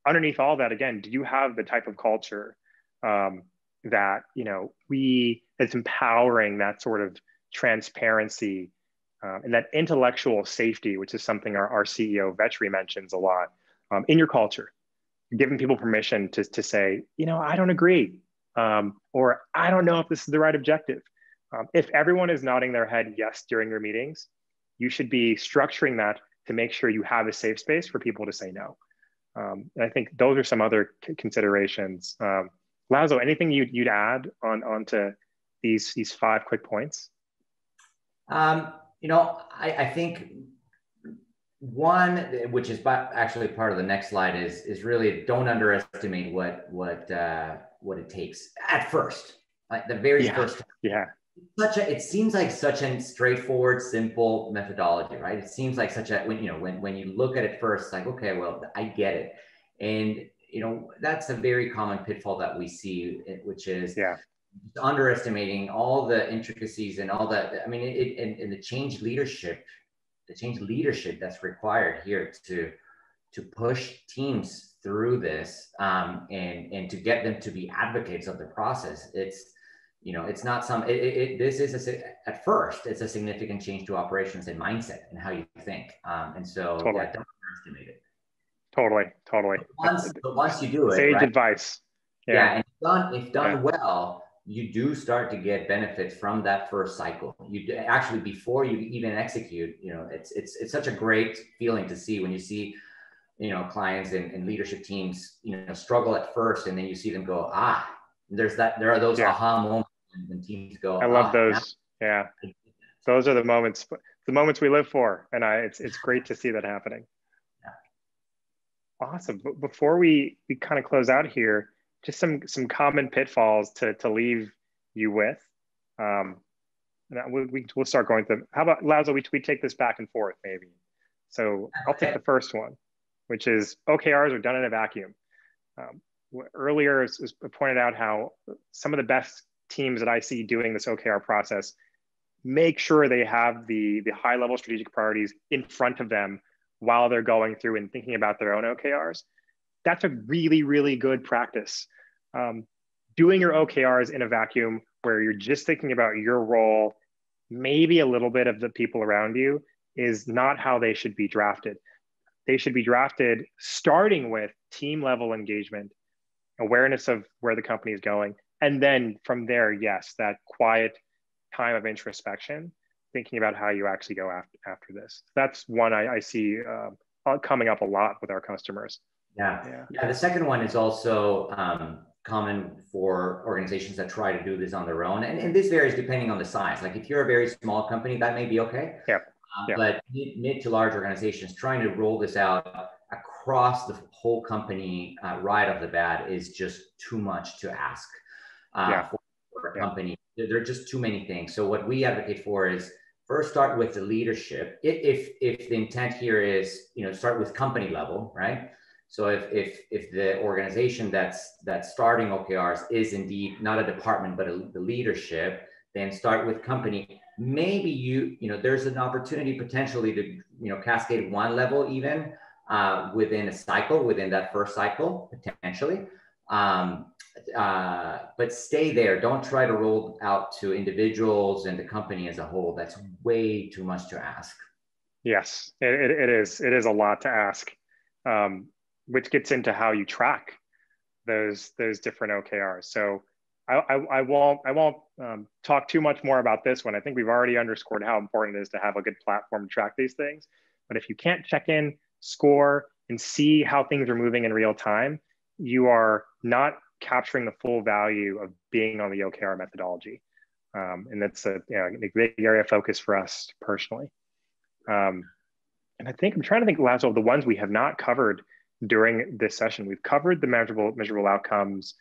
underneath all that, again, do you have the type of culture that, you know, it's empowering that sort of transparency and that intellectual safety, which is something our CEO Vetri mentions a lot, in your culture, giving people permission to say, you know, I don't agree, or I don't know if this is the right objective. If everyone is nodding their head yes during your meetings, you should be structuring that to make sure you have a safe space for people to say no. And I think those are some other considerations. Laszlo, anything you'd add onto these 5 quick points? You know, I think one, which is actually part of the next slide, is really don't underestimate what it takes at first, like the very first. Yeah. It seems like such a straightforward, simple methodology, right? It seems like such a, when you look at it first, like, okay, well, I get it. And, you know, that's a very common pitfall that we see, which is underestimating all the intricacies and all that. I mean, and the change leadership that's required here to push teams through this, and to get them to be advocates of the process. It's, you know, it's not this is at first, it's a significant change to operations and mindset and how you think. And so don't underestimate it. Totally. But once you do it, sage advice. And if done well, you do start to get benefits from that first cycle. You actually, before you even execute, you know, it's such a great feeling to see when you see, you know, clients and leadership teams, you know, struggle at first, and then you see them go, there are those aha moments when teams go. I love those. Yeah. Those are the moments we live for. And it's great to see that happening. Yeah. Awesome. But before we kind of close out here, just some common pitfalls to leave you with. We'll start going through. How about, Laszlo, we take this back and forth maybe. So I'll take the first one, which is OKRs are done in a vacuum. Earlier, it was pointed out how some of the best teams that I see doing this OKR process make sure they have the high level strategic priorities in front of them while they're going through and thinking about their own OKRs. That's a really, really good practice. Doing your OKRs in a vacuum where you're just thinking about your role, maybe a little bit of the people around you, is not how they should be drafted. They should be drafted starting with team level engagement, awareness of where the company is going. And then from there, yes, that quiet time of introspection, thinking about how you actually go after this. That's one I see coming up a lot with our customers. Yeah. The second one is also common for organizations that try to do this on their own. And this varies depending on the size. Like if you're a very small company, that may be okay. But mid to large organizations trying to roll this out across the whole company right off the bat is just too much to ask for a company. There are just too many things. So what we advocate for is first start with the leadership. If the intent here is, start with company level, right? So if the organization that's starting OKRs is indeed not a department, but the leadership, then start with company. Maybe there's an opportunity potentially to cascade one level even within a cycle, within that first cycle potentially. But stay there. Don't try to roll out to individuals and the company as a whole. That's way too much to ask. Yes, it is. It is a lot to ask, which gets into how you track those different OKRs. So I won't talk too much more about this one. I think we've already underscored how important it is to have a good platform to track these things. But if you can't check in, score, and see how things are moving in real time, you are not capturing the full value of being on the OKR methodology. And that's a big area of focus for us personally. And I'm trying to think, Laszlo, of the ones we have not covered during this session. We've covered the measurable outcomes,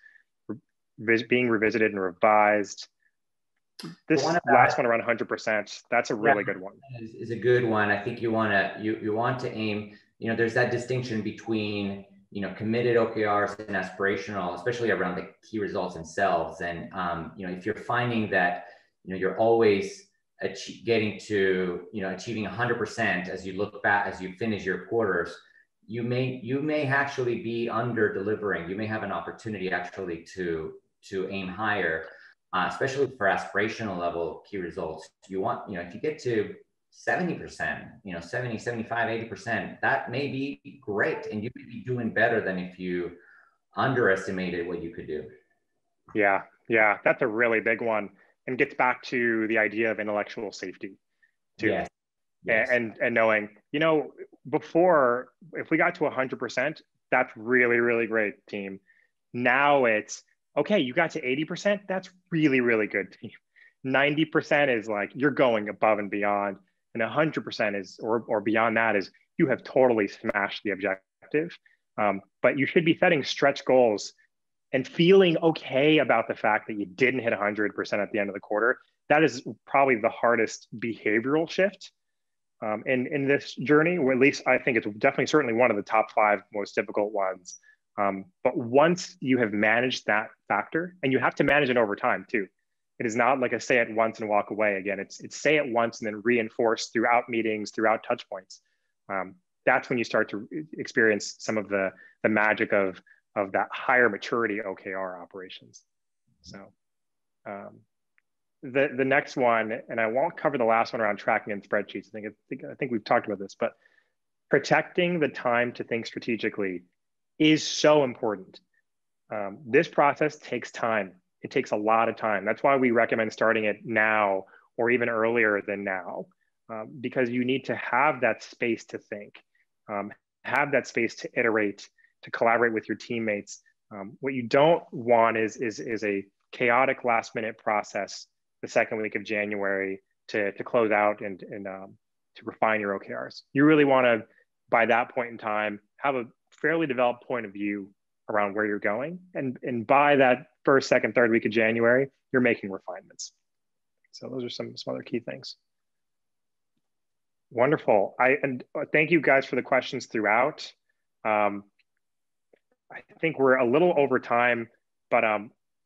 being revisited and revised. This last one around 100%, that's a really good one. Is a good one. I think you want to aim, there's that distinction between committed OKRs and aspirational, especially around the key results themselves. And if you're finding that you're always getting to achieving 100% as you look back, as you finish your quarters, you may actually be under delivering. You may have an opportunity actually to aim higher, especially for aspirational level key results. You want, if you get to 70%, 70, 75, 80%, that may be great. And you could be doing better than if you underestimated what you could do. Yeah, that's a really big one, and gets back to the idea of intellectual safety too. Yes. And knowing, before, if we got to 100%, that's really, really great, team. Now it's, okay, you got to 80%, that's really, really good, team. 90% is like, you're going above and beyond. And 100% is, or beyond that, is you have totally smashed the objective. But you should be setting stretch goals and feeling okay about the fact that you didn't hit 100% at the end of the quarter. That is probably the hardest behavioral shift in this journey, or at least I think it's definitely certainly one of the top 5 most difficult ones. But once you have managed that factor, and you have to manage it over time too. It is not like a say it once and walk away again. It's say it once and then reinforce throughout meetings, throughout touch points. That's when you start to experience some of the magic of that higher maturity OKR operations. So the next one, and I won't cover the last one around tracking and spreadsheets. I think we've talked about this, but protecting the time to think strategically is so important. This process takes time. It takes a lot of time. That's why we recommend starting it now or even earlier than now, because you need to have that space to think, have that space to iterate, to collaborate with your teammates. What you don't want is a chaotic last minute process the second week of January to close out and to refine your OKRs. You really want to, by that point in time, have a fairly developed point of view around where you're going. And by that first, second, third week of January, you're making refinements. So those are some other key things. Wonderful. And thank you guys for the questions throughout. I think we're a little over time, but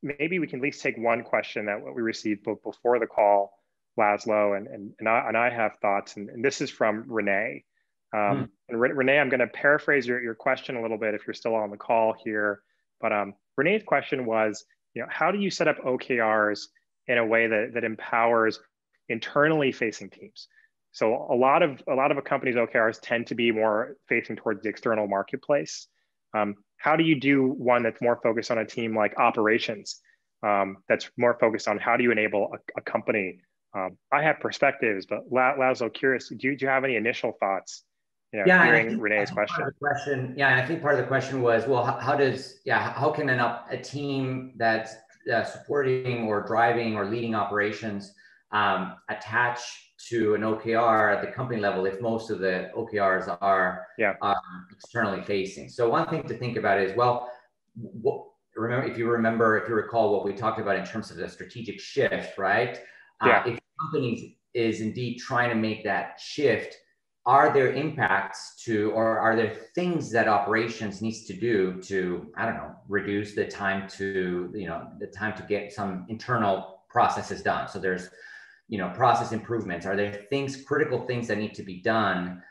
maybe we can at least take one question that we received before the call, Laszlo, and I have thoughts, and this is from Renee. And Renee, I'm going to paraphrase your question a little bit if you're still on the call here. But Renee's question was, how do you set up OKRs in a way that empowers internally facing teams? So a lot of a company's OKRs tend to be more facing towards the external marketplace. How do you do one that's more focused on a team like operations, that's more focused on how do you enable a company? I have perspectives, but Laszlo, curious, do you have any initial thoughts? Hearing Renee's question. And I think part of the question was, well, how can a team that's supporting or driving or leading operations attach to an OKR at the company level if most of the OKRs are externally facing? So one thing to think about is, well, if you recall what we talked about in terms of the strategic shift, right? If the company is indeed trying to make that shift, are there impacts or are there things that operations needs to do to, I don't know, reduce the time to get some internal processes done? So there's, process improvements. Are there critical things that need to be done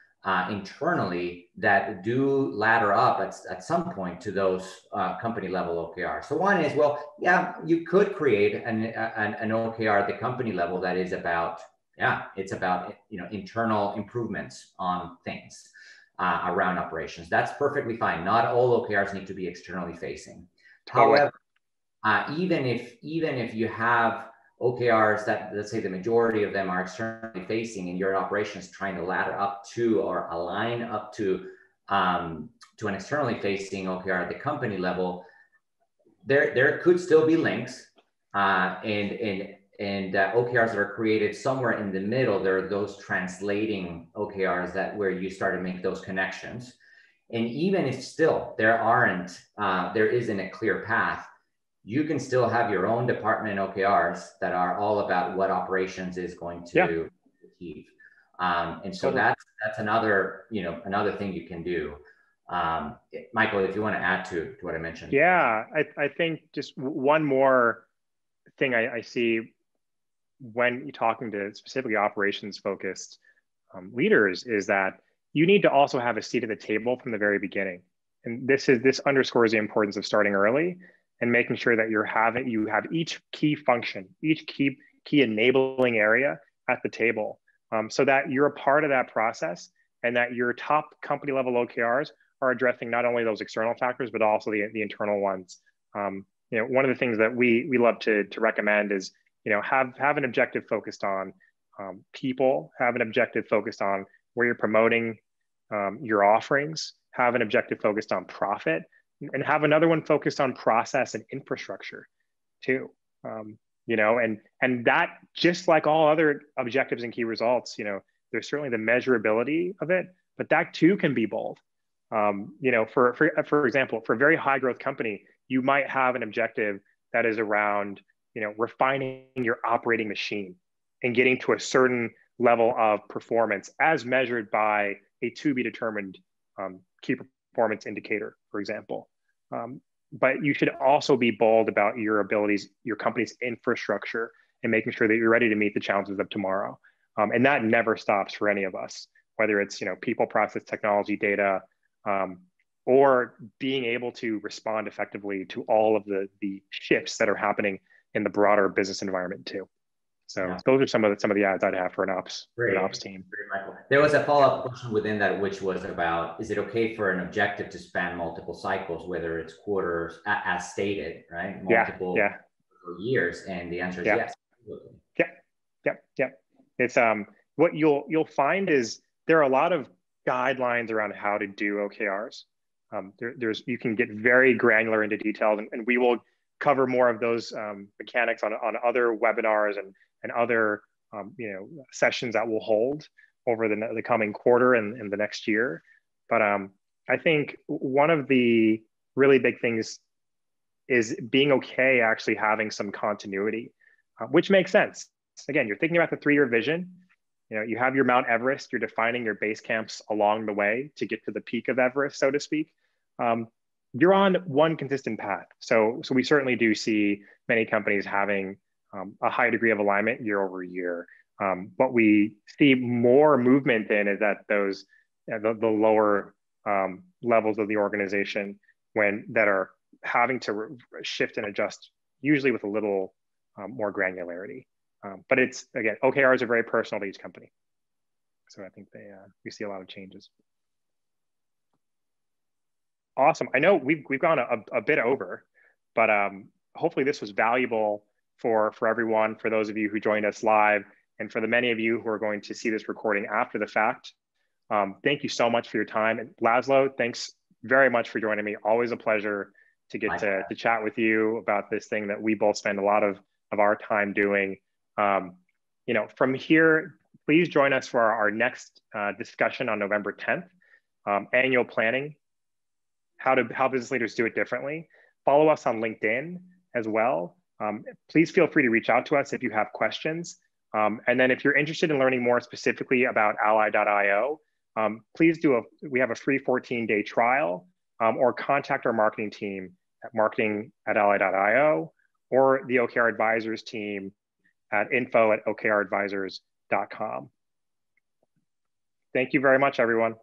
internally that do ladder up at some point to those company level OKRs? So one is, well, you could create an OKR at the company level that is about, it's about, internal improvements on things around operations. That's perfectly fine. Not all OKRs need to be externally facing. Totally. However, even if you have OKRs that, let's say the majority of them are externally facing and your operations trying to ladder up to or align up to an externally facing OKR at the company level, there could still be links and OKRs that are created somewhere in the middle. There are those translating OKRs where you start to make those connections. And even if still there isn't a clear path, you can still have your own department OKRs that are all about what operations is going to achieve. And so that's another thing you can do. Michael, if you want to add to what I mentioned. Yeah, I think just one more thing I see when you're talking to specifically operations focused leaders is that you need to also have a seat at the table from the very beginning. And this underscores the importance of starting early and making sure that you have each key function, each key enabling area at the table, so that you're a part of that process and that your top company level OKRs are addressing not only those external factors, but also the internal ones. One of the things that we love to recommend is, have an objective focused on people, have an objective focused on where you're promoting your offerings, have an objective focused on profit, and have another one focused on process and infrastructure too. And that, just like all other objectives and key results, there's certainly the measurability of it, but that too can be bold. For example, for a very high growth company, you might have an objective that is around, refining your operating machine and getting to a certain level of performance as measured by a to be determined key performance indicator, for example. But you should also be bold about your abilities, your company's infrastructure, and making sure that you're ready to meet the challenges of tomorrow. And that never stops for any of us, whether it's people, process, technology, data, or being able to respond effectively to all of the shifts that are happening in the broader business environment too. So those are some of the ads I'd have for an ops team. Great, Michael. There was a follow-up question within that, which was about, is it okay for an objective to span multiple cycles, whether it's quarters, as stated, right? Multiple years, and the answer is yes. Yeah. It's what you'll find is there are a lot of guidelines around how to do OKRs. You can get very granular into details, and we will cover more of those mechanics on other webinars and other sessions that we'll hold over the coming quarter and the next year. But I think one of the really big things is being okay actually having some continuity, which makes sense. again, you're thinking about the 3-year vision. You know, you have your Mount Everest, you're defining your base camps along the way to get to the peak of Everest, so to speak. You're on one consistent path. So we certainly do see many companies having a high degree of alignment year over year. What we see more movement in is that those, the lower levels of the organization that are having to shift and adjust, usually with a little more granularity. But it's, again, OKRs are very personal to each company. So I think we see a lot of changes. Awesome. I know we've gone a bit over, but hopefully this was valuable for everyone, for those of you who joined us live, and for the many of you who are going to see this recording after the fact. Thank you so much for your time. And Laszlo, thanks very much for joining me. Always a pleasure to get to chat with you about this thing that we both spend a lot of our time doing. You know, from here, please join us for our next discussion on November 10th, annual planning, how business leaders do it differently. Follow us on LinkedIn as well. Please feel free to reach out to us if you have questions. And then if you're interested in learning more specifically about ally.io, please we have a free 14-day trial, or contact our marketing team at marketing@ally.io, or the OKR Advisors team at info@okradvisors.com. Thank you very much, everyone.